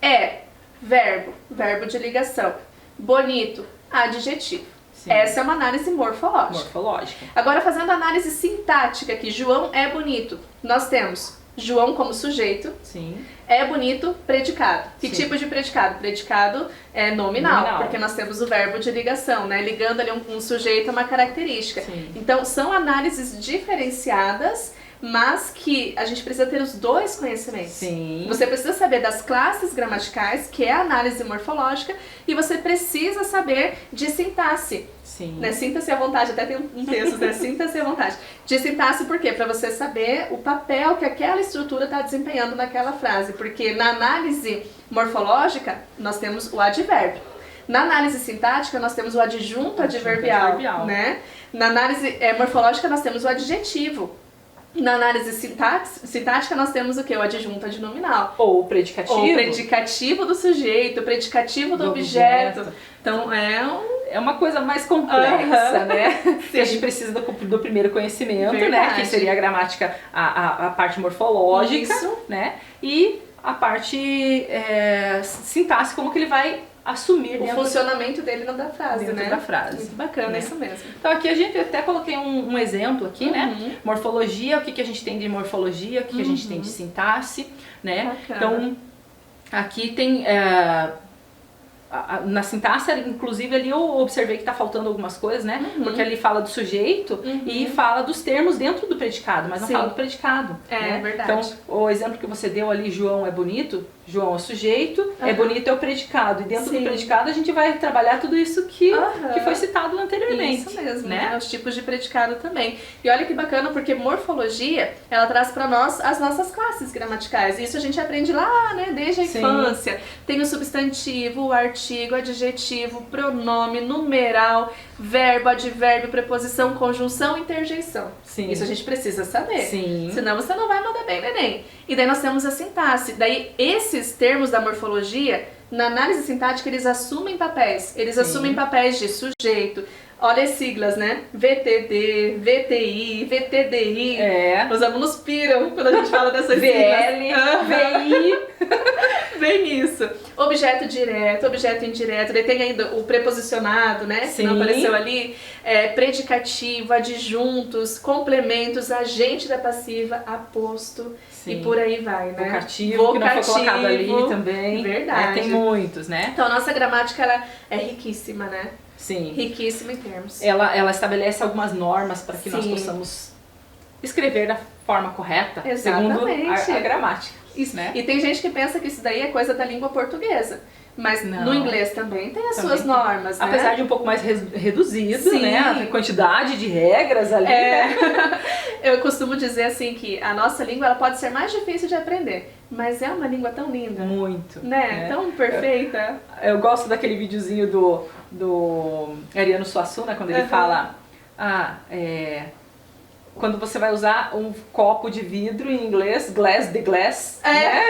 É verbo de ligação. Bonito, adjetivo. Sim. Essa é uma análise Morfológica. Agora, fazendo análise sintática aqui, João é bonito. Nós temos João como sujeito. Sim. É bonito, predicado. Que Sim. tipo de predicado? Predicado é nominal, porque nós temos o verbo de ligação, né? Ligando ali um sujeito a uma característica. Sim. Então, são análises diferenciadas, mas que a gente precisa ter os dois conhecimentos. Sim. Você precisa saber das classes gramaticais, que é a análise morfológica, e você precisa saber de sintaxe. Sim. Né? Sinta-se à vontade, até tem um texto, né? Sinta-se à vontade. De sintaxe por quê? Para você saber o papel que aquela estrutura está desempenhando naquela frase. Porque na análise morfológica, nós temos o advérbio. Na análise sintática, nós temos o adjunto adverbial. Né? Na análise morfológica, nós temos o adjetivo. Na análise sintática, nós temos o quê? O adjunto adnominal. Ou o predicativo. Ou o predicativo do sujeito, o predicativo do objeto. Então, é uma coisa mais complexa, né? Que a gente precisa do primeiro conhecimento, né? Que seria a gramática, a parte morfológica, né? E a parte sintaxe, como que ele vai assumir o funcionamento dele não da frase, dentro né? da frase. Muito bacana, né? Isso mesmo. Então aqui a gente até coloquei um exemplo aqui, né? Morfologia, o que a gente tem de morfologia, o que a gente tem de sintaxe, né? Bacana. Então aqui tem na sintaxe, inclusive ali eu observei que tá faltando algumas coisas, né? Porque ali fala do sujeito e fala dos termos dentro do predicado, mas não fala do predicado. É verdade. Então, o exemplo que você deu ali, João é bonito, João é o sujeito, é bonito é o predicado. E dentro do predicado a gente vai trabalhar tudo isso que foi citado anteriormente. Isso mesmo, né? Os tipos de predicado também. E olha que bacana, porque morfologia, ela traz para nós as nossas classes gramaticais. Isso a gente aprende lá, né, desde a infância. Tem o substantivo, o artigo, adjetivo, pronome, numeral, verbo, advérbio, preposição, conjunção, interjeição. Sim. Isso a gente precisa saber. Sim. Senão você não vai mandar bem no Enem. E daí nós temos a sintaxe. Daí esses termos da morfologia, na análise sintática, eles assumem papéis. Eles assumem papéis de sujeito. Olha as siglas, né? VTD, VTI, VTDI. Os alunos piram quando a gente fala dessas siglas. VI. Vem isso. Objeto direto, objeto indireto. Daí tem ainda o preposicionado, né? Sim. Que não apareceu ali. Predicativo, adjuntos, complementos, agente da passiva, aposto. Sim. E por aí vai, né? Vocativo, que não foi colocado ali também. Verdade. Tem muitos, né? Então a nossa gramática ela é riquíssima, né? Sim. Riquíssima em termos. Ela estabelece algumas normas para que nós possamos escrever da forma correta, segundo a gramática. Isso. Né? E tem gente que pensa que isso daí é coisa da língua portuguesa. Mas no inglês também tem as suas normas, né? Apesar de um pouco mais reduzido, né? A quantidade de regras ali. Eu costumo dizer assim que a nossa língua ela pode ser mais difícil de aprender, mas é uma língua tão linda. Muito. Né? Tão perfeita. Eu gosto daquele videozinho do Ariano Suassuna, quando ele fala... Quando você vai usar um copo de vidro em inglês, glass de glass, né?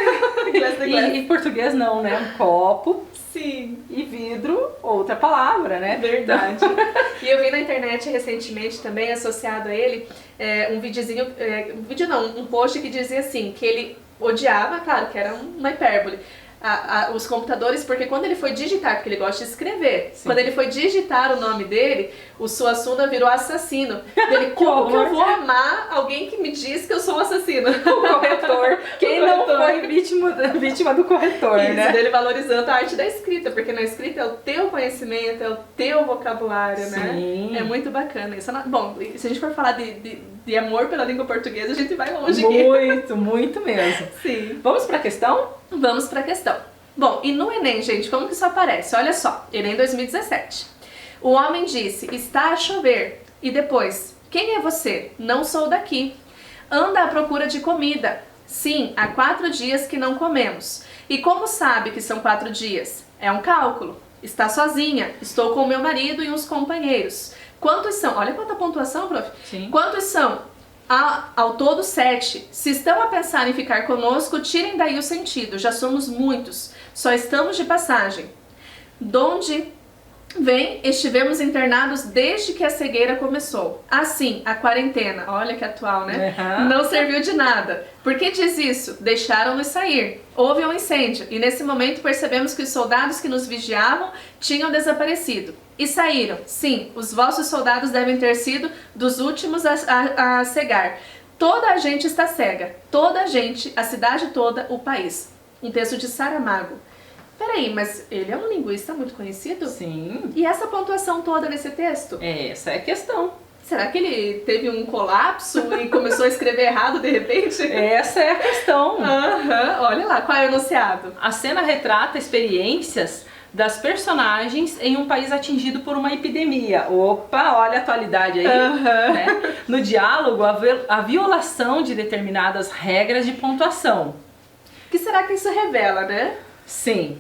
Glass de glass. E em português não, né? Um copo. Sim. vidro, outra palavra, né? Verdade. E eu vi na internet recentemente também, associado a ele, um videozinho, um post que dizia assim, que ele odiava, claro que era uma hipérbole, os computadores, porque quando ele foi digitar, porque ele gosta de escrever, Sim. quando ele foi digitar o nome dele, o Suassuna virou assassino. Ele, como que eu vou amar alguém que me diz que eu sou um assassino? O corretor. Quem não foi vítima do corretor, Isso, né? dele valorizando a arte da escrita, porque na escrita é o teu conhecimento, é o teu vocabulário, né? Sim. É muito bacana isso. Bom, se a gente for falar de amor pela língua portuguesa, a gente vai longe Muito, muito mesmo. Sim. Vamos para a questão? Vamos para a questão. Bom, e no Enem, gente, como que isso aparece? Olha só, Enem 2017. O homem disse, está a chover. E depois, quem é você? Não sou daqui. Anda à procura de comida. Sim, há 4 dias que não comemos. E como sabe que são 4 dias? É um cálculo. Está sozinha. Estou com meu marido e uns companheiros. Quantos são? Olha quanta pontuação, prof. Sim. Quantos são? Ao todo 7. Se estão a pensar em ficar conosco, tirem daí o sentido. Já somos muitos. Só estamos de passagem. Donde vem, estivemos internados desde que a cegueira começou. Assim, a quarentena, olha que atual, né? Uhum. Não serviu de nada. Por que diz isso? Deixaram-nos sair. Houve um incêndio e nesse momento percebemos que os soldados que nos vigiavam tinham desaparecido. E saíram. Sim, os vossos soldados devem ter sido dos últimos a cegar. Toda a gente está cega. Toda a gente, a cidade toda, o país. Um texto de Saramago. Peraí, mas ele é um linguista muito conhecido? Sim. E essa pontuação toda nesse texto? Essa é a questão. Será que ele teve um colapso e começou a escrever errado de repente? Essa é a questão. Olha lá, qual é o enunciado? A cena retrata experiências das personagens em um país atingido por uma epidemia. Opa, olha a atualidade aí. Né? No diálogo, a violação de determinadas regras de pontuação. O que será que isso revela, né? Sim.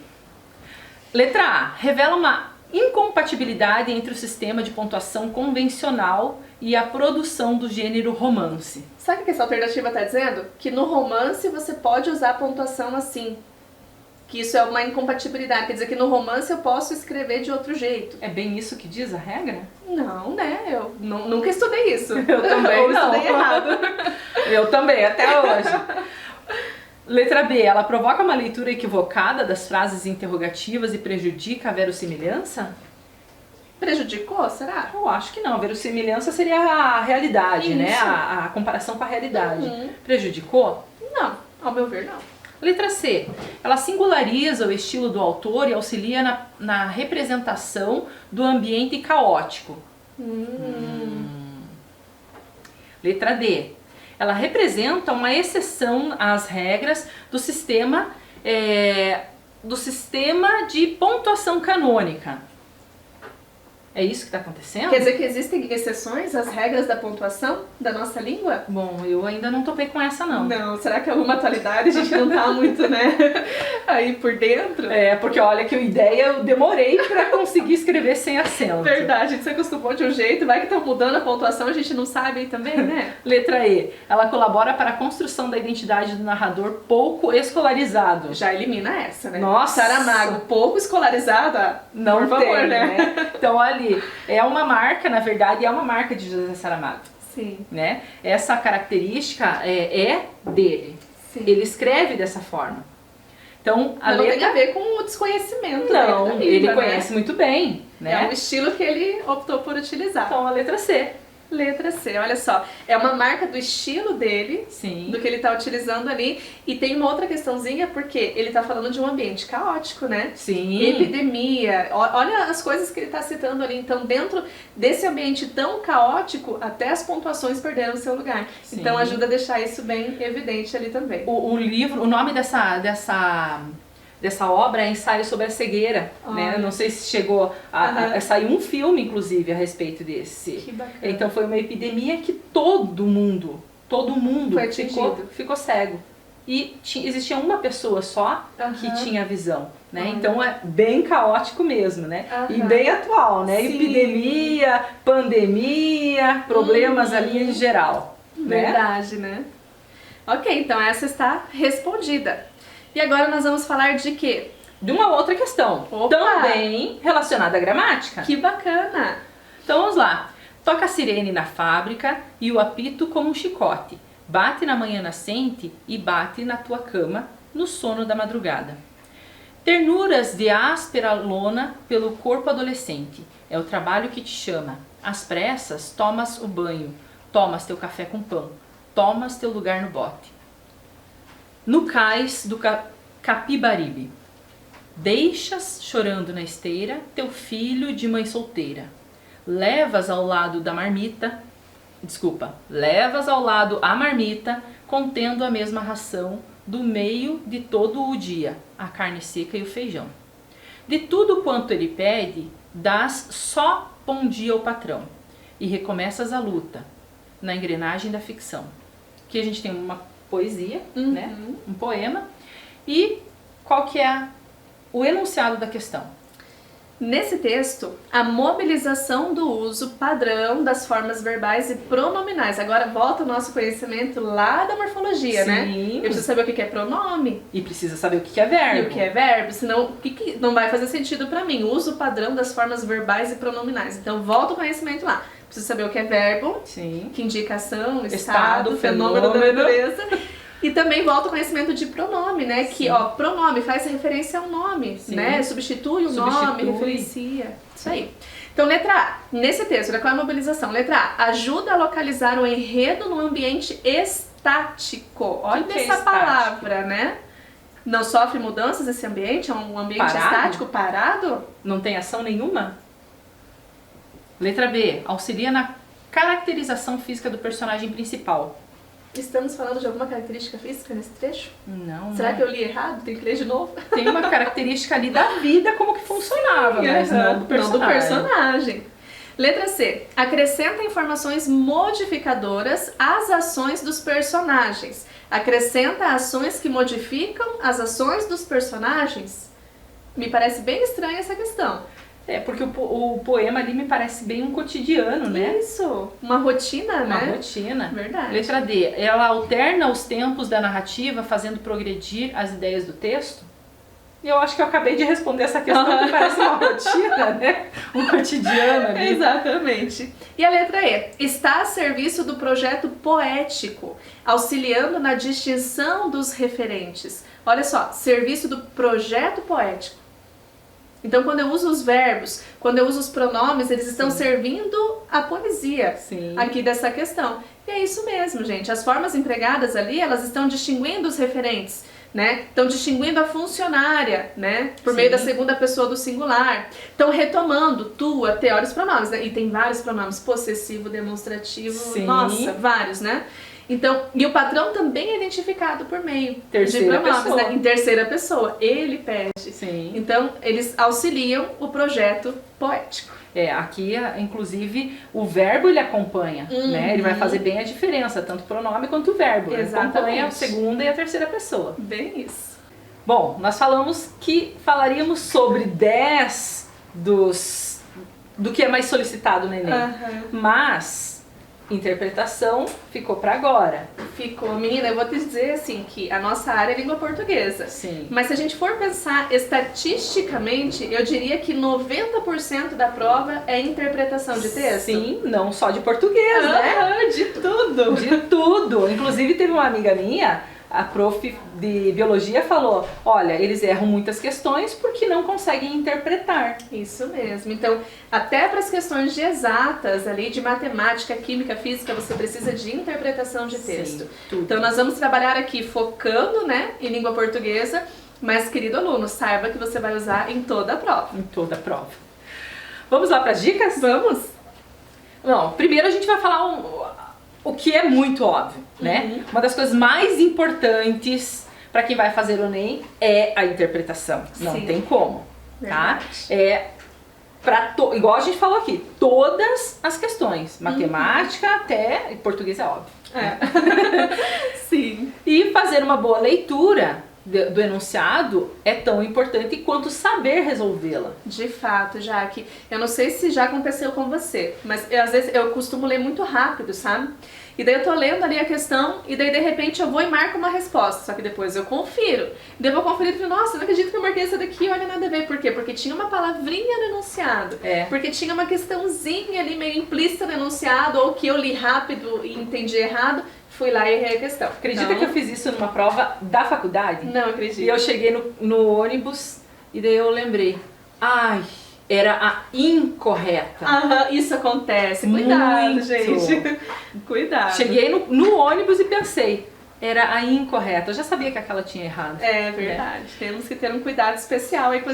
Letra A. Revela uma incompatibilidade entre o sistema de pontuação convencional e a produção do gênero romance. Sabe o que essa alternativa está dizendo? Que no romance você pode usar a pontuação assim. Que isso é uma incompatibilidade. Quer dizer que no romance eu posso escrever de outro jeito. É bem isso que diz a regra? Não, né? Eu nunca estudei isso. Eu também Ou não. estudei errado. Eu também, até hoje. Letra B. Ela provoca uma leitura equivocada das frases interrogativas e prejudica a verossimilhança? Prejudicou, será? Eu acho que não. A verossimilhança seria a realidade, Isso. né? A comparação com a realidade. Uhum. Prejudicou? Não, ao meu ver, não. Letra C. Ela singulariza o estilo do autor e auxilia na representação do ambiente caótico. Letra D. Ela representa uma exceção às regras do sistema de pontuação canônica. É isso que está acontecendo? Quer dizer que existem exceções às regras da pontuação da nossa língua? Bom, eu ainda não topei com essa não. Não, será que é alguma atualidade? A gente não tá muito, né, aí por dentro? Porque olha que a ideia eu demorei para conseguir escrever sem acento. Verdade, a gente se acostumou de um jeito, vai que tá mudando a pontuação, a gente não sabe aí também, né? Letra E. Ela colabora para a construção da identidade do narrador pouco escolarizado. Já elimina essa, né? Nossa! Saramago, pouco escolarizada? Não por favor, tem, né? Então ali, é uma marca, na verdade, é uma marca de José Saramago. Sim. Né? Essa característica é dele. Sim. Ele escreve dessa forma. Então, a Mas não letra... tem a ver com o desconhecimento Não, da língua, ele né? conhece muito bem, né? É um estilo que ele optou por utilizar. Então, a letra C. Letra C, olha só. É uma marca do estilo dele, Sim. do que ele tá utilizando ali. E tem uma outra questãozinha, porque ele tá falando de um ambiente caótico, né? Sim. Epidemia. Olha as coisas que ele tá citando ali. Então, dentro desse ambiente tão caótico, até as pontuações perderam o seu lugar. Sim. Então, ajuda a deixar isso bem evidente ali também. O livro, o nome dessa obra é Ensaio sobre a Cegueira, né? Não sei se chegou a sair um filme, inclusive, a respeito desse. Que bacana. Então foi uma epidemia que todo mundo Foi atingido. ficou cego. E existia uma pessoa só que tinha visão, né? Então é bem caótico mesmo, né? E bem atual, né? Sim. Epidemia, pandemia, problemas ali em geral. Verdade, né? Ok, então essa está respondida. E agora nós vamos falar de quê? de uma outra questão, Opa! também relacionada à gramática. Que bacana! Então vamos lá. Toca a sirene na fábrica e o apito como um chicote. Bate na manhã nascente e bate na tua cama no sono da madrugada. Ternuras de áspera lona pelo corpo adolescente. É o trabalho que te chama. Às pressas tomas o banho. Tomas teu café com pão. Tomas teu lugar no bote. No cais do Capibaribe. Deixas chorando na esteira teu filho de mãe solteira. Levas ao lado a marmita, contendo a mesma ração do meio de todo o dia, a carne seca e o feijão. De tudo quanto ele pede, dás só bom dia ao patrão e recomeças a luta na engrenagem da ficção. Aqui a gente tem uma poesia, né? Um poema. E qual que é o enunciado da questão? Nesse texto, a mobilização do uso padrão das formas verbais e pronominais. Agora volta o nosso conhecimento lá da morfologia, né? Eu preciso saber o que é pronome. E precisa saber o que é verbo. E o que é verbo, senão não vai fazer sentido pra mim. O uso padrão das formas verbais e pronominais. Então volta o conhecimento lá. Preciso saber o que é verbo, Sim. que indicação, Estado, fenômeno da natureza. E também volta o conhecimento de pronome, né? Que, ó, pronome faz referência ao nome, né? Substitui o nome, referencia. Isso aí. Então, letra A. Nesse texto, qual é a mobilização? Letra A. Ajuda a localizar o enredo no ambiente estático. Olha essa palavra, né? Não sofre mudanças esse ambiente? É um ambiente estático, parado? Não tem ação nenhuma? Letra B. Auxilia na caracterização física do personagem principal. Estamos falando de alguma característica física nesse trecho? Não. Será que eu li errado? Tem que ler de novo? Tem uma característica ali da vida, como que funcionava, mas não do personagem. Não do personagem. Letra C. Acrescenta informações modificadoras às ações dos personagens. Acrescenta ações que modificam as ações dos personagens? Me parece bem estranha essa questão. É, porque o poema ali me parece bem um cotidiano, né? Isso, uma rotina, né? Uma rotina. Verdade. Letra D. Ela alterna os tempos da narrativa, fazendo progredir as ideias do texto? E eu acho que eu acabei de responder essa questão, que parece uma rotina, né? Um cotidiano ali. Exatamente. E a letra E. Está a serviço do projeto poético, auxiliando na distinção dos referentes. Olha só, serviço do projeto poético. Então, quando eu uso os verbos, quando eu uso os pronomes, eles estão servindo a poesia aqui dessa questão. E é isso mesmo, gente. As formas empregadas ali, elas estão distinguindo os referentes, né? Estão distinguindo a funcionária, né? Por meio da segunda pessoa do singular. Estão retomando tu, a te, olha os pronomes, né? E tem vários pronomes, possessivo, demonstrativo, nossa, vários, né? Então, e o patrão também é identificado por meio de pronomes, né? Em terceira pessoa. Ele pede. Então, eles auxiliam o projeto poético. É, aqui, inclusive, o verbo ele acompanha, né? Ele vai fazer bem a diferença, tanto o pronome quanto o verbo. Ele acompanha a segunda e a terceira pessoa. Bem isso. Bom, nós falamos que falaríamos sobre 10 do que é mais solicitado no Enem. Mas interpretação ficou para agora. Ficou. Menina, eu vou te dizer assim que a nossa área é língua portuguesa. Mas se a gente for pensar estatisticamente, eu diria que 90% da prova é interpretação de texto. Sim, não só de português, né? De tudo. De tudo. Inclusive teve uma amiga minha, a prof de biologia, falou, olha, eles erram muitas questões porque não conseguem interpretar. Isso mesmo. Então, até para as questões de exatas, ali de matemática, química, física, você precisa de interpretação de texto. Então, nós vamos trabalhar aqui focando, né, em língua portuguesa, mas, querido aluno, saiba que você vai usar em toda a prova. Em toda a prova. Vamos lá para as dicas? Vamos! Não, primeiro a gente vai falar o que é muito óbvio, né? Uma das coisas mais importantes para quem vai fazer o Enem é a interpretação. Não tem como, tá? Igual a gente falou aqui, todas as questões, matemática até português é óbvio. Sim. E fazer uma boa leitura do enunciado é tão importante quanto saber resolvê-la. De fato, Jaque. Eu não sei se já aconteceu com você, mas às vezes eu costumo ler muito rápido, sabe? E daí eu tô lendo ali a questão e daí de repente eu vou e marco uma resposta, só que depois eu confiro. Daí eu vou conferir e falo, nossa, não acredito que eu marquei essa daqui, olha, nada a ver. Por quê? Porque tinha uma palavrinha no enunciado. Porque tinha uma questãozinha ali meio implícita no enunciado, ou que eu li rápido e entendi errado. Fui lá e errei a questão. Acredita que eu fiz isso numa prova da faculdade? Não acredito. E eu cheguei no ônibus e daí eu lembrei, ai, era a incorreta. Aham, isso acontece. Cuidado, Muito. gente. Cuidado. Cheguei no ônibus e pensei, era a incorreta. Eu já sabia que aquela tinha errado. É verdade. Temos que ter um cuidado especial aí com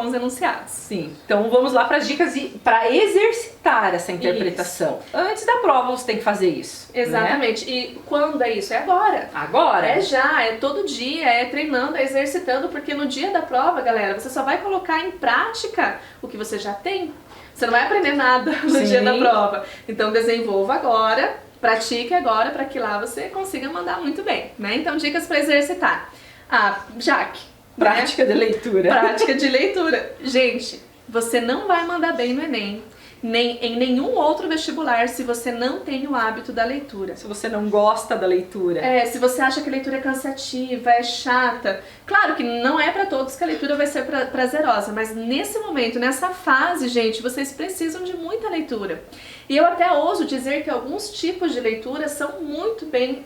os enunciados. Sim. Então vamos lá para as dicas para exercitar essa interpretação. Isso. Antes da prova você tem que fazer isso. Exatamente. Né? E quando é isso? É agora. Agora? É já, é todo dia, é treinando, é exercitando, porque no dia da prova, galera, você só vai colocar em prática o que você já tem. Você não vai aprender nada no dia da prova. Então desenvolva agora. Pratique agora para que lá você consiga mandar muito bem, né? Então, dicas para exercitar. Jaque. Prática de leitura. Prática de leitura. Gente, você não vai mandar bem no Enem, nem em nenhum outro vestibular se você não tem o hábito da leitura. Se você não gosta da leitura. Se você acha que a leitura é cansativa, é chata. Claro que não é para todos que a leitura vai ser prazerosa, mas nesse momento, nessa fase, gente, vocês precisam de muita leitura. E eu até ouso dizer que alguns tipos de leitura são muito bem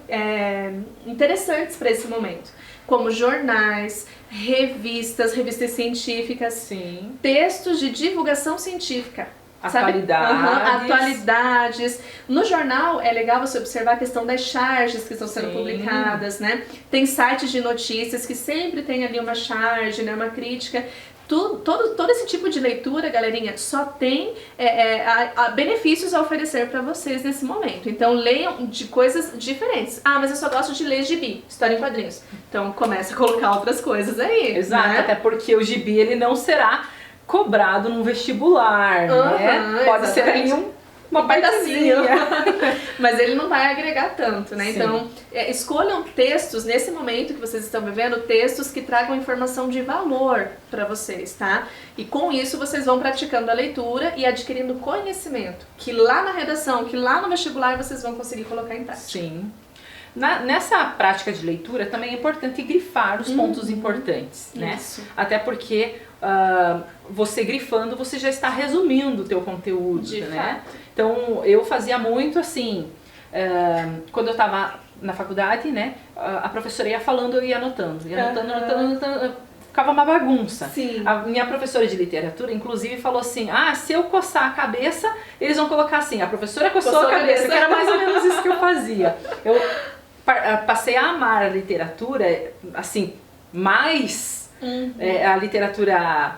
interessantes para esse momento. Como jornais, revistas científicas, sim, textos de divulgação científica. Atualidades. Atualidades. No jornal é legal você observar a questão das charges que estão sendo publicadas, né? Tem sites de notícias que sempre tem ali uma charge, né? Uma crítica. Todo esse tipo de leitura, galerinha, só tem benefícios a oferecer para vocês nesse momento. Então leiam de coisas diferentes. Mas eu só gosto de ler gibi, história em quadrinhos. Então começa a colocar outras coisas aí. Exato, né? Até porque o gibi ele não será cobrado num vestibular, né? Pode ser ali uma partezinha. Mas ele não vai agregar tanto, né? Sim. Então, escolham textos, nesse momento que vocês estão vivendo, textos que tragam informação de valor para vocês, tá? E com isso vocês vão praticando a leitura e adquirindo conhecimento, que lá na redação, que lá no vestibular vocês vão conseguir colocar em prática. Sim. Nessa prática de leitura também é importante grifar os pontos importantes, né? Isso. Até porque você grifando, você já está resumindo o teu conteúdo, né? Então eu fazia muito assim, quando eu estava na faculdade, né? A professora ia falando, eu ia anotando, anotando, ficava uma bagunça. Sim. A minha professora de literatura, inclusive, falou assim, se eu coçar a cabeça, eles vão colocar assim, a professora coçou a cabeça, que era mais ou menos isso que eu fazia. Eu passei a amar a literatura, assim, mais a literatura,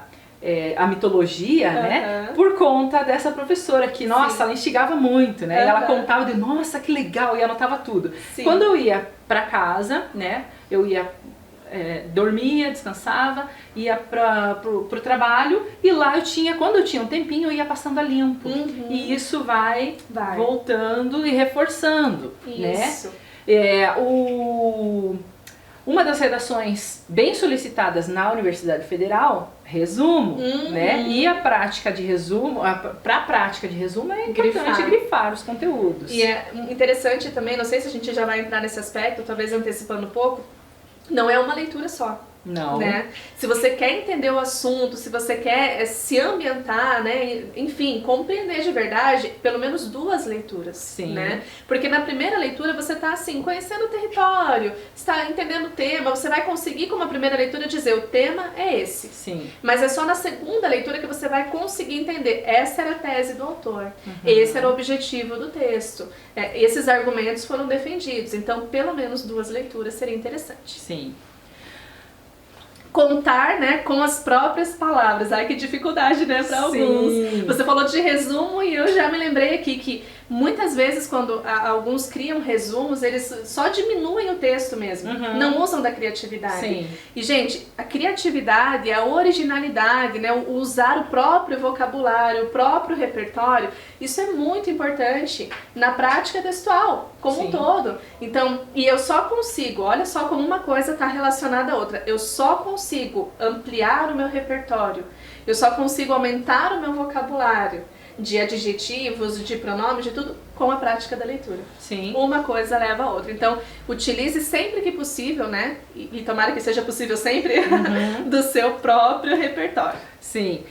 a mitologia, né? Por conta dessa professora que, nossa, ela instigava muito, né? E ela contava de, nossa, que legal, e anotava tudo. Sim. Quando eu ia pra casa, né? Eu ia, dormia, descansava, ia pro trabalho e lá quando eu tinha um tempinho, eu ia passando a limpo. E isso vai voltando e reforçando, isso. né? Uma das redações bem solicitadas na Universidade Federal, resumo, né? E a prática de resumo, para a prática de resumo é importante grifar os conteúdos. E é interessante também, não sei se a gente já vai entrar nesse aspecto, talvez antecipando um pouco, não é uma leitura só. Não. Né? Se você quer entender o assunto, se você quer se ambientar, né? Enfim, compreender de verdade, pelo menos 2 leituras. Sim. Né? Porque na primeira leitura você está assim, conhecendo o território, está entendendo o tema, você vai conseguir com uma primeira leitura dizer o tema é esse. Sim. Mas é só na segunda leitura que você vai conseguir entender, essa era a tese do autor, esse era o objetivo do texto, esses argumentos foram defendidos, então pelo menos 2 leituras seria interessante. Sim. contar, né, com as próprias palavras. Ai, que dificuldade, né, para alguns. Você falou de resumo e eu já me lembrei aqui que muitas vezes quando alguns criam resumos, eles só diminuem o texto mesmo, não usam da criatividade. Sim. E, gente, a criatividade, a originalidade, né, o usar o próprio vocabulário, o próprio repertório, isso é muito importante na prática textual, como um todo. Então, e eu só consigo, olha só como uma coisa está relacionada à outra, eu só consigo ampliar o meu repertório, eu só consigo aumentar o meu vocabulário de adjetivos, de pronomes, de tudo, com a prática da leitura. Sim. Uma coisa leva a outra. Então, utilize sempre que possível, né? E tomara que seja possível sempre, do seu próprio repertório. Sim.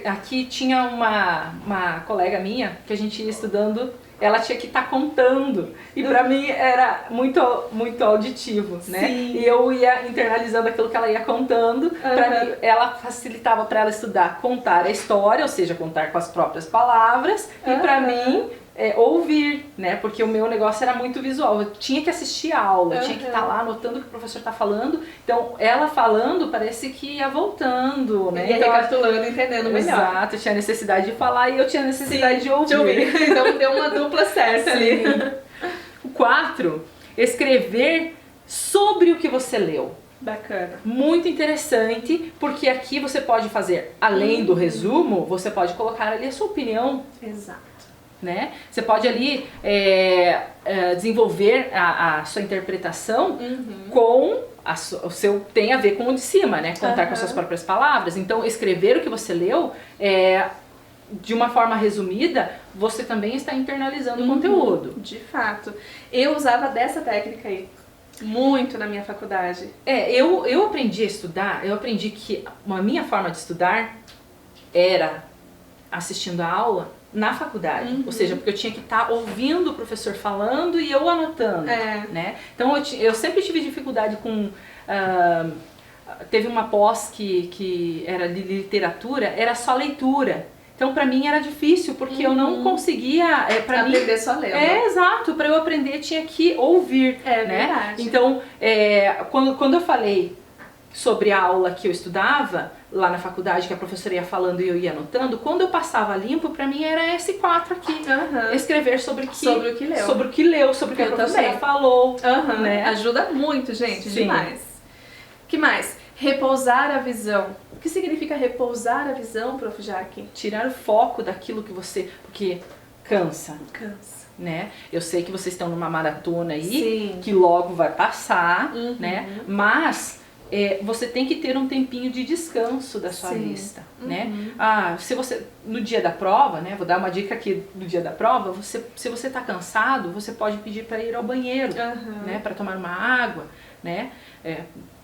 Aqui tinha uma colega minha que a gente ia estudando, ela tinha que estar contando. E pra mim era muito, muito auditivo, né? Sim. E eu ia internalizando aquilo que ela ia contando. Pra mim, ela facilitava para ela estudar, contar a história, ou seja, contar com as próprias palavras. E pra mim, ouvir, né? Porque o meu negócio era muito visual. Eu tinha que assistir a aula, eu tinha que estar lá anotando o que o professor está falando. Então, ela falando, parece que ia voltando, né? Ia então, recapitulando, entendendo melhor. Exato, eu tinha necessidade de falar e eu tinha necessidade de ouvir. Então, deu uma dupla certa ali. O 4, escrever sobre o que você leu. Bacana. Muito interessante, porque aqui você pode fazer, além do resumo, você pode colocar ali a sua opinião. Exato. Né? Você pode ali desenvolver a sua interpretação com o seu, tem a ver com o de cima, né? Contar com as suas próprias palavras. Então, escrever o que você leu de uma forma resumida, você também está internalizando o conteúdo. De fato. Eu usava dessa técnica aí muito na minha faculdade. Eu aprendi a estudar, eu aprendi que a minha forma de estudar era assistindo a aula na faculdade, ou seja, porque eu tinha que estar ouvindo o professor falando e eu anotando, né? Então eu sempre tive dificuldade com... teve uma pós que era de literatura, era só leitura. Então pra mim era difícil, porque eu não conseguia... aprender só lendo. Exato, para eu aprender tinha que ouvir, né? Verdade. Então, quando eu falei sobre a aula que eu estudava, lá na faculdade, que a professora ia falando e eu ia anotando, quando eu passava limpo, pra mim era esse 4 aqui. Escrever sobre o que leu. Sobre o que leu, sobre o que a professora falou. Né? Ajuda muito, gente, Sim. demais. O que mais? Repousar a visão. O que significa repousar a visão, Prof. Jaque? Tirar o foco daquilo que você... Porque cansa. Cansa. Né? Eu sei que vocês estão numa maratona aí, Sim. que logo vai passar, né? Mas... você tem que ter um tempinho de descanso da sua vista, né? Se você, no dia da prova, né? Vou dar uma dica aqui no dia da prova, se você está cansado, você pode pedir para ir ao banheiro, né? Para tomar uma água, né?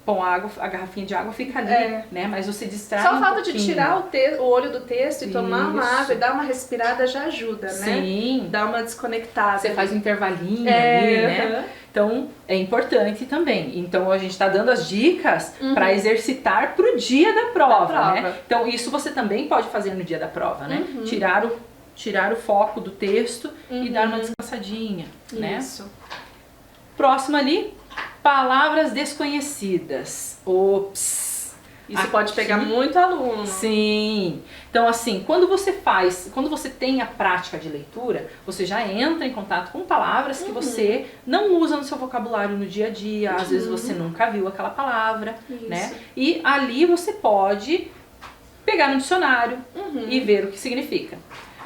Põe água, a garrafinha de água fica ali, né? Mas você distrai Só o um fato pouquinho. de tirar o olho do texto e tomar uma água e dar uma respirada já ajuda, né? Sim. Dar uma desconectada. Você faz um intervalinho ali, né? Então, é importante também. Então, a gente está dando as dicas para exercitar para o dia da prova, né? Então, isso você também pode fazer no dia da prova, né? Tirar o foco do texto e dar uma descansadinha, né? Isso. Próximo ali, palavras desconhecidas. Ops! Isso pode pegar muito aluno. Sim. Então, assim, quando você tem a prática de leitura, você já entra em contato com palavras que você não usa no seu vocabulário no dia a dia. Às vezes você nunca viu aquela palavra, né? E ali você pode pegar no dicionário e ver o que significa.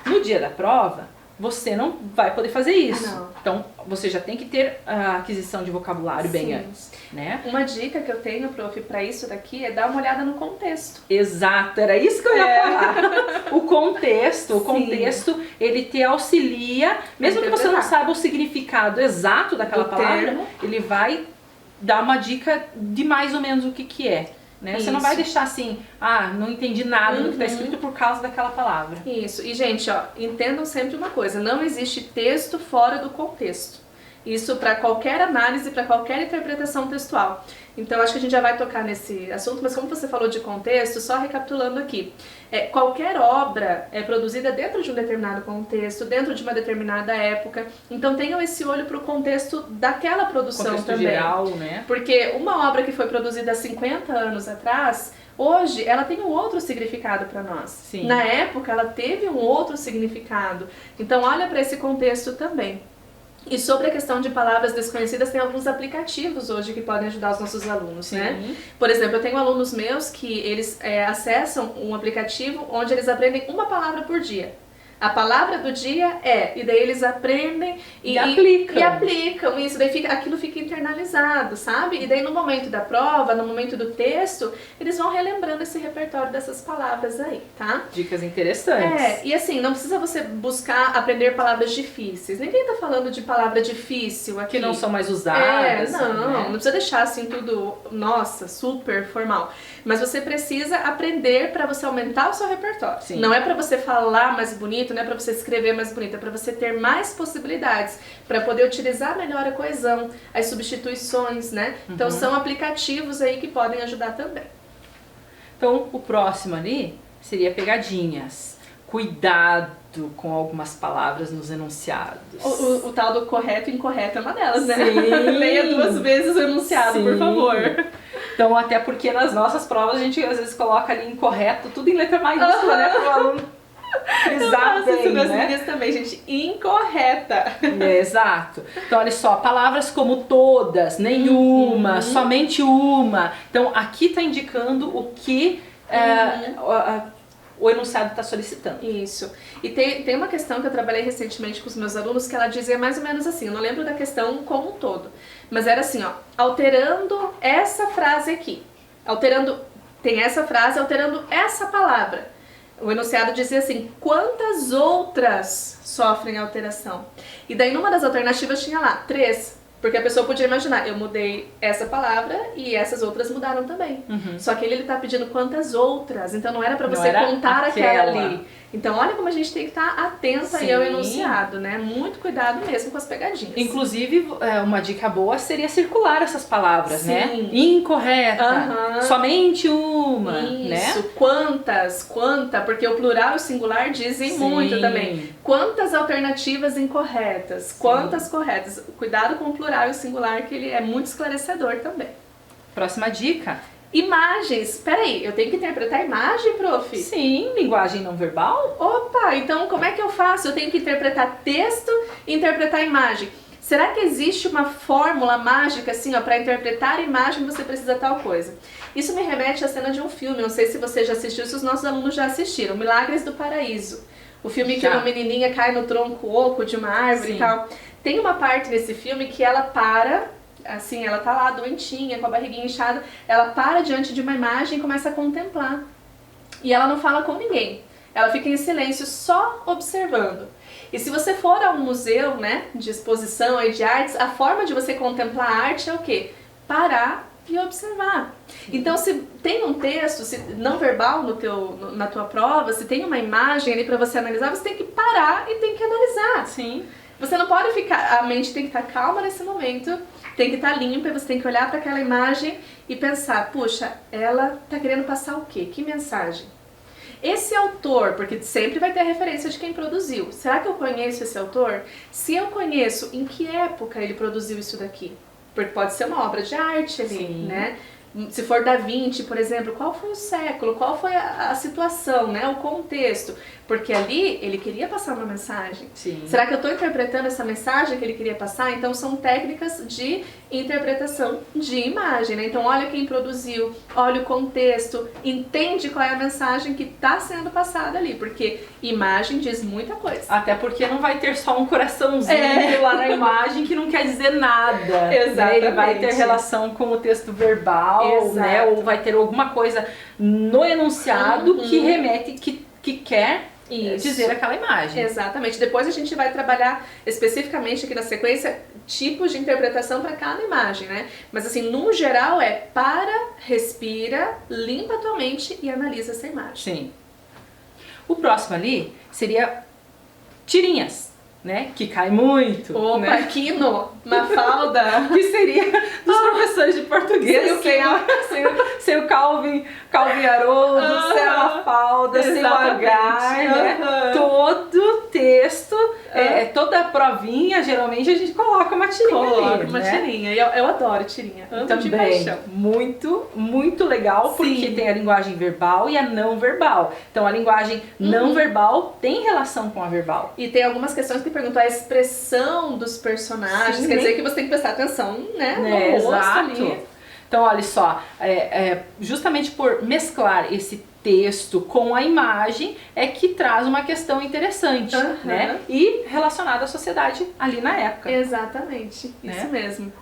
No dia da prova, você não vai poder fazer isso. Não. Então, você já tem que ter a aquisição de vocabulário bem antes, né? Uma dica que eu tenho, Prof, para isso daqui é dar uma olhada no contexto. Exato, era isso que eu ia falar. O contexto, ele te auxilia, mesmo que você não saiba o significado exato daquela palavra, ele vai dar uma dica de mais ou menos o que é. Né? Você não vai deixar assim, não entendi nada do que está escrito por causa daquela palavra. Isso. E, gente, ó, entendam sempre uma coisa, não existe texto fora do contexto. Isso para qualquer análise, para qualquer interpretação textual. Então, acho que a gente já vai tocar nesse assunto, mas como você falou de contexto, só recapitulando aqui. Qualquer obra é produzida dentro de um determinado contexto, dentro de uma determinada época. Então, tenham esse olho para o contexto daquela produção Contexto também. geral, né? Porque uma obra que foi produzida há 50 anos atrás, hoje ela tem um outro significado para nós. Sim. Na época, ela teve um outro significado. Então, olha para esse contexto também. E sobre a questão de palavras desconhecidas, tem alguns aplicativos hoje que podem ajudar os nossos alunos, Sim. né? Por exemplo, eu tenho alunos meus que eles acessam um aplicativo onde eles aprendem uma palavra por dia. A palavra do dia e daí eles aprendem e aplicam isso, daí aquilo fica internalizado, sabe? E daí no momento da prova, no momento do texto, eles vão relembrando esse repertório dessas palavras aí, tá? Dicas interessantes. E assim, não precisa você buscar aprender palavras difíceis. Ninguém tá falando de palavra difícil aqui. Que não são mais usadas. Não precisa deixar assim tudo, nossa, super formal. Mas você precisa aprender para você aumentar o seu repertório. Sim. Não é para você falar mais bonito, não é para você escrever mais bonito, é para você ter mais possibilidades, para poder utilizar melhor a coesão, as substituições, né? Então são aplicativos aí que podem ajudar também. Então o próximo ali seria pegadinhas. Cuidado com algumas palavras nos enunciados. O tal do correto e incorreto é uma delas, né? Sim. Leia 2 vezes o enunciado, Sim. por favor. Então, até porque nas nossas provas a gente às vezes coloca ali incorreto, tudo em letra maiúscula, né? Para o aluno frisar bem, isso nas né? minhas também, gente. Incorreta. Exato. Então, olha só, palavras como todas, nenhuma, somente uma. Então, aqui está indicando o que o enunciado está solicitando. Isso. E tem uma questão que eu trabalhei recentemente com os meus alunos que ela dizia mais ou menos assim, eu não lembro da questão como um todo, mas era assim, ó, alterando essa frase aqui, tem essa frase, alterando essa palavra. O enunciado dizia assim, quantas outras sofrem alteração? E daí numa das alternativas tinha lá, 3. Porque a pessoa podia imaginar, eu mudei essa palavra e essas outras mudaram também. Só que ele tá pedindo quantas outras, então não era pra você contar aquela ali. Então olha como a gente tem que estar atenta aí ao enunciado, né? Muito cuidado mesmo com as pegadinhas. Inclusive, uma dica boa seria circular essas palavras, né? Incorreta, somente uma, né? Isso, quantas, quanta, porque o plural e o singular dizem muito também. Quantas alternativas incorretas, quantas corretas. Cuidado com o plural e o singular, que ele é muito esclarecedor também. Próxima dica. Imagens. Peraí, eu tenho que interpretar a imagem, prof? Sim, linguagem não verbal. Opa, então como é que eu faço? Eu tenho que interpretar texto e interpretar a imagem. Será que existe uma fórmula mágica, assim, ó, para interpretar a imagem você precisa tal coisa? Isso me remete à cena de um filme, não sei se você já assistiu, se os nossos alunos já assistiram, Milagres do Paraíso. O filme que uma menininha cai no tronco oco de uma árvore e tal. Tem uma parte nesse filme que ela para... Assim, ela tá lá doentinha, com a barriguinha inchada, ela para diante de uma imagem e começa a contemplar. E ela não fala com ninguém. Ela fica em silêncio, só observando. E se você for a um museu, né, de exposição aí de artes, a forma de você contemplar a arte é o quê? Parar e observar. Então, se tem um texto não verbal na tua prova, se tem uma imagem ali para você analisar, você tem que parar e tem que analisar. Sim. Você não pode ficar, a mente tem que estar calma nesse momento, tem que estar limpa, você tem que olhar para aquela imagem e pensar, puxa, ela está querendo passar o quê? Que mensagem? Esse autor, porque sempre vai ter a referência de quem produziu, será que eu conheço esse autor? Se eu conheço, em que época ele produziu isso daqui? Porque pode ser uma obra de arte ali, né? Se for Da Vinci, por exemplo, qual foi o século, qual foi a situação, né, o contexto? Porque ali ele queria passar uma mensagem. Sim. Será que eu estou interpretando essa mensagem que ele queria passar? Então são técnicas de interpretação de imagem, né? Então olha quem produziu, olha o contexto, entende qual é a mensagem que está sendo passada ali, porque imagem diz muita coisa. Até porque não vai ter só um coraçãozinho lá na imagem que não quer dizer nada. Exatamente. Ele vai ter relação com o texto verbal, né? Ou vai ter alguma coisa no enunciado que remete, que quer dizer aquela imagem. Exatamente. Depois a gente vai trabalhar especificamente aqui na sequência tipos de interpretação para cada imagem, né? Mas assim, no geral para, respira, limpa a tua mente e analisa essa imagem. Sim. O próximo ali seria tirinhas. né? Que cai muito. Opa, né? Quino, Mafalda. Que seria dos professores de português sem o Calvin Haroldo, sem a Mafalda, sem o H, né? Todo texto, toda provinha, geralmente a gente coloca uma tirinha ali, uma né? tirinha. Eu adoro tirinha. Amo de Também, paixão. muito legal, porque Sim. tem a linguagem verbal e a não verbal. Então a linguagem não verbal tem relação com a verbal. E tem algumas questões que perguntam a expressão dos personagens, Sim, quer dizer que você tem que prestar atenção, né, no rosto exato. ali. Então olha só, justamente por mesclar esse texto com a imagem é que traz uma questão interessante, né? E relacionada à sociedade ali na época. Exatamente, né? Isso mesmo.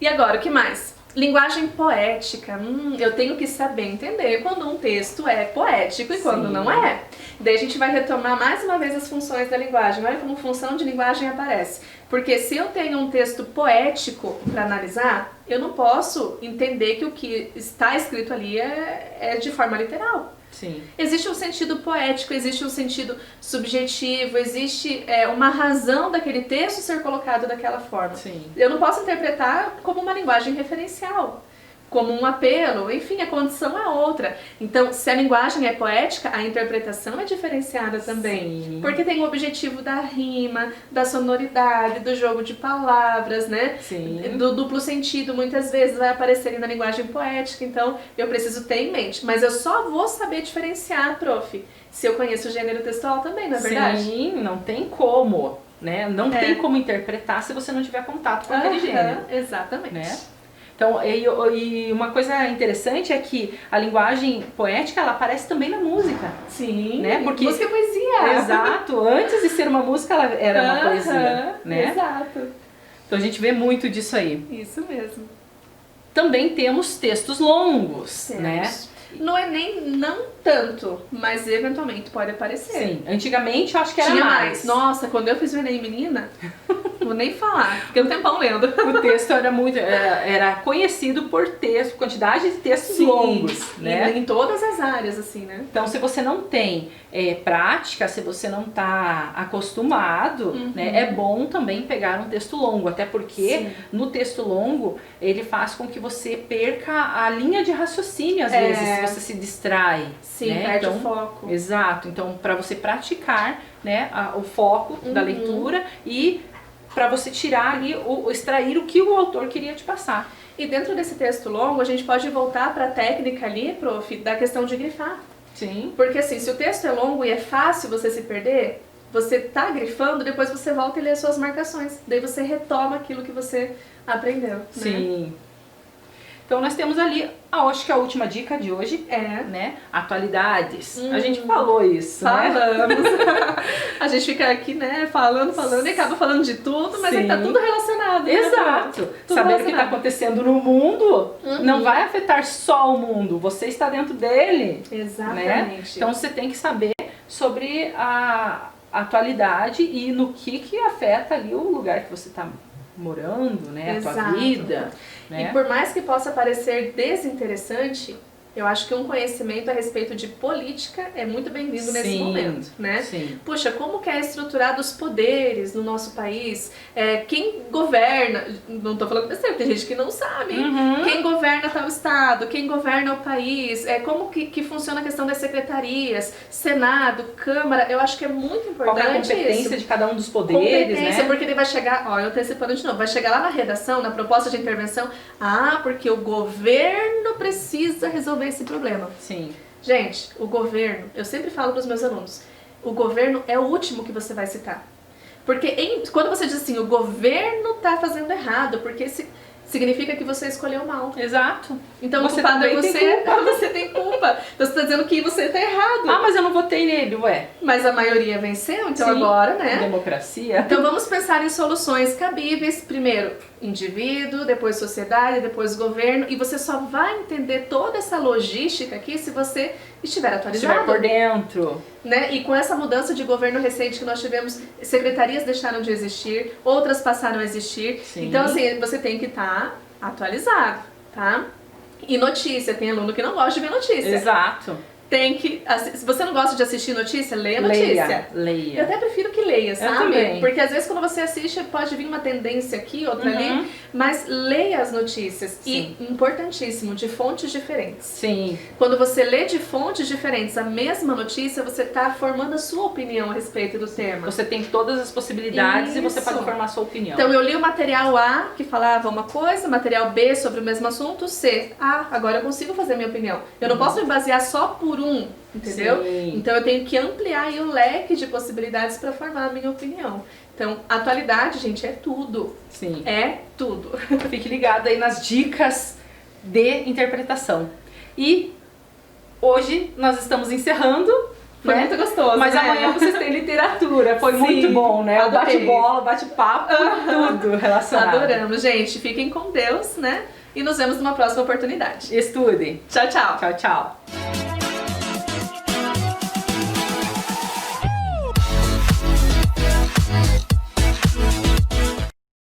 E agora, o que mais? Linguagem poética. Eu tenho que saber entender quando um texto é poético e quando não é. Daí a gente vai retomar mais uma vez as funções da linguagem. Olha como função de linguagem aparece. Porque se eu tenho um texto poético para analisar, eu não posso entender que o que está escrito ali é de forma literal. Sim. Existe um sentido poético, existe um sentido subjetivo, existe uma razão daquele texto ser colocado daquela forma. Sim. Eu não posso interpretar como uma linguagem referencial, como um apelo, enfim, a condição é outra. Então, se a linguagem é poética, a interpretação é diferenciada também. Sim. Porque tem o objetivo da rima, da sonoridade, do jogo de palavras, né? Sim. Do duplo sentido, muitas vezes vai aparecer na linguagem poética, então eu preciso ter em mente. Mas eu só vou saber diferenciar, prof, se eu conheço o gênero textual também, não é verdade? Sim, não tem como, né? Não tem como interpretar se você não tiver contato com aquele gênero. Exatamente. Né? Então, e uma coisa interessante é que a linguagem poética, ela aparece também na música. Sim, né? Porque, música é poesia. Exato, antes de ser uma música, ela era uma poesia, né? Exato. Então a gente vê muito disso aí. Isso mesmo. Também temos textos longos, né? No Enem, não tanto, mas eventualmente pode aparecer. Sim, antigamente eu acho que era Tinha mais. Nossa, quando eu fiz o Enem, menina, vou nem falar, fiquei um tempão lendo. O texto era era conhecido por texto, quantidade de textos longos, né? Em todas as áreas, assim, né? Então, se você não tem prática, se você não está acostumado, né, é bom também pegar um texto longo, até porque no texto longo ele faz com que você perca a linha de raciocínio, às vezes, se você se distrai. Sim, né? perde Então, o foco. Exato. Então, para você praticar, né, o foco da leitura e para você tirar ali, extrair o que o autor queria te passar. E dentro desse texto longo, a gente pode voltar para a técnica ali, prof, da questão de grifar. Sim. Porque assim, se o texto é longo e é fácil você se perder, você tá grifando, depois você volta e lê as suas marcações. Daí você retoma aquilo que você aprendeu. Sim. Né? Então nós temos ali, acho que a última dica de hoje né? Atualidades. A gente falou isso, Falamos. A gente fica aqui, né, falando e acaba falando de tudo, mas tá tudo relacionado. Exato. Né? Tudo Saber relacionado. o que está acontecendo no mundo não vai afetar só o mundo, você está dentro dele. Exatamente. Né? Então você tem que saber sobre a atualidade e no que afeta ali o lugar que você está morando, né? A tua vida. Né? E por mais que possa parecer desinteressante, eu acho que um conhecimento a respeito de política é muito bem-vindo nesse momento, né? Sim. Puxa, como que é estruturado os poderes no nosso país? Quem governa, não tô falando besteira, tem gente que não sabe. Quem governa tal estado, quem governa o país, como que funciona a questão das secretarias, Senado, Câmara, eu acho que é muito importante. Qual é a competência de cada um dos poderes, né? Porque ele vai chegar, eu antecipando de novo, vai chegar lá na redação, na proposta de intervenção, porque o governo precisa resolver esse problema. Sim. Gente, o governo, eu sempre falo para os meus alunos, o governo é o último que você vai citar. Porque quando você diz assim, o governo está fazendo errado, porque significa que você escolheu mal. Exato. Então o culpado é você, você tem culpa. Então você está dizendo que você está errado. Mas eu não votei nele, ué. Mas a maioria venceu, então agora, né? Democracia. Então vamos pensar em soluções cabíveis. Primeiro, indivíduo, depois sociedade, depois governo. E você só vai entender toda essa logística aqui se você estiver atualizado. Estiver por dentro. Né? E com essa mudança de governo recente que nós tivemos, secretarias deixaram de existir, outras passaram a existir. Sim. Então, assim, você tem que estar atualizado, tá? E notícia, tem aluno que não gosta de ver notícia. Exato. Se você não gosta de assistir notícia, leia notícia. Leia. Eu até prefiro que leia, sabe? também. Porque às vezes quando você assiste pode vir uma tendência aqui, outra ali, mas leia as notícias. Sim. E, importantíssimo, de fontes diferentes. Sim. Quando você lê de fontes diferentes a mesma notícia, você está formando a sua opinião a respeito do tema. Você tem todas as possibilidades e você Isso. pode formar a sua opinião. Então eu li o material A, que falava uma coisa, material B sobre o mesmo assunto, C. Ah, agora eu consigo fazer minha opinião. Eu não posso me basear só por um, entendeu? Sim. Então eu tenho que ampliar aí o leque de possibilidades para formar a minha opinião. Então, atualidade, gente, é tudo. Sim. É tudo. Fique ligado aí nas dicas de interpretação. E hoje nós estamos encerrando. Foi né? muito gostoso, Mas né? amanhã vocês têm literatura. Foi Sim, muito bom, né? O adorei. bate-bola, bate-papo, tudo relacionado. Adoramos, gente. Fiquem com Deus, né? E nos vemos numa próxima oportunidade. Estudem. Tchau, tchau. Tchau, tchau.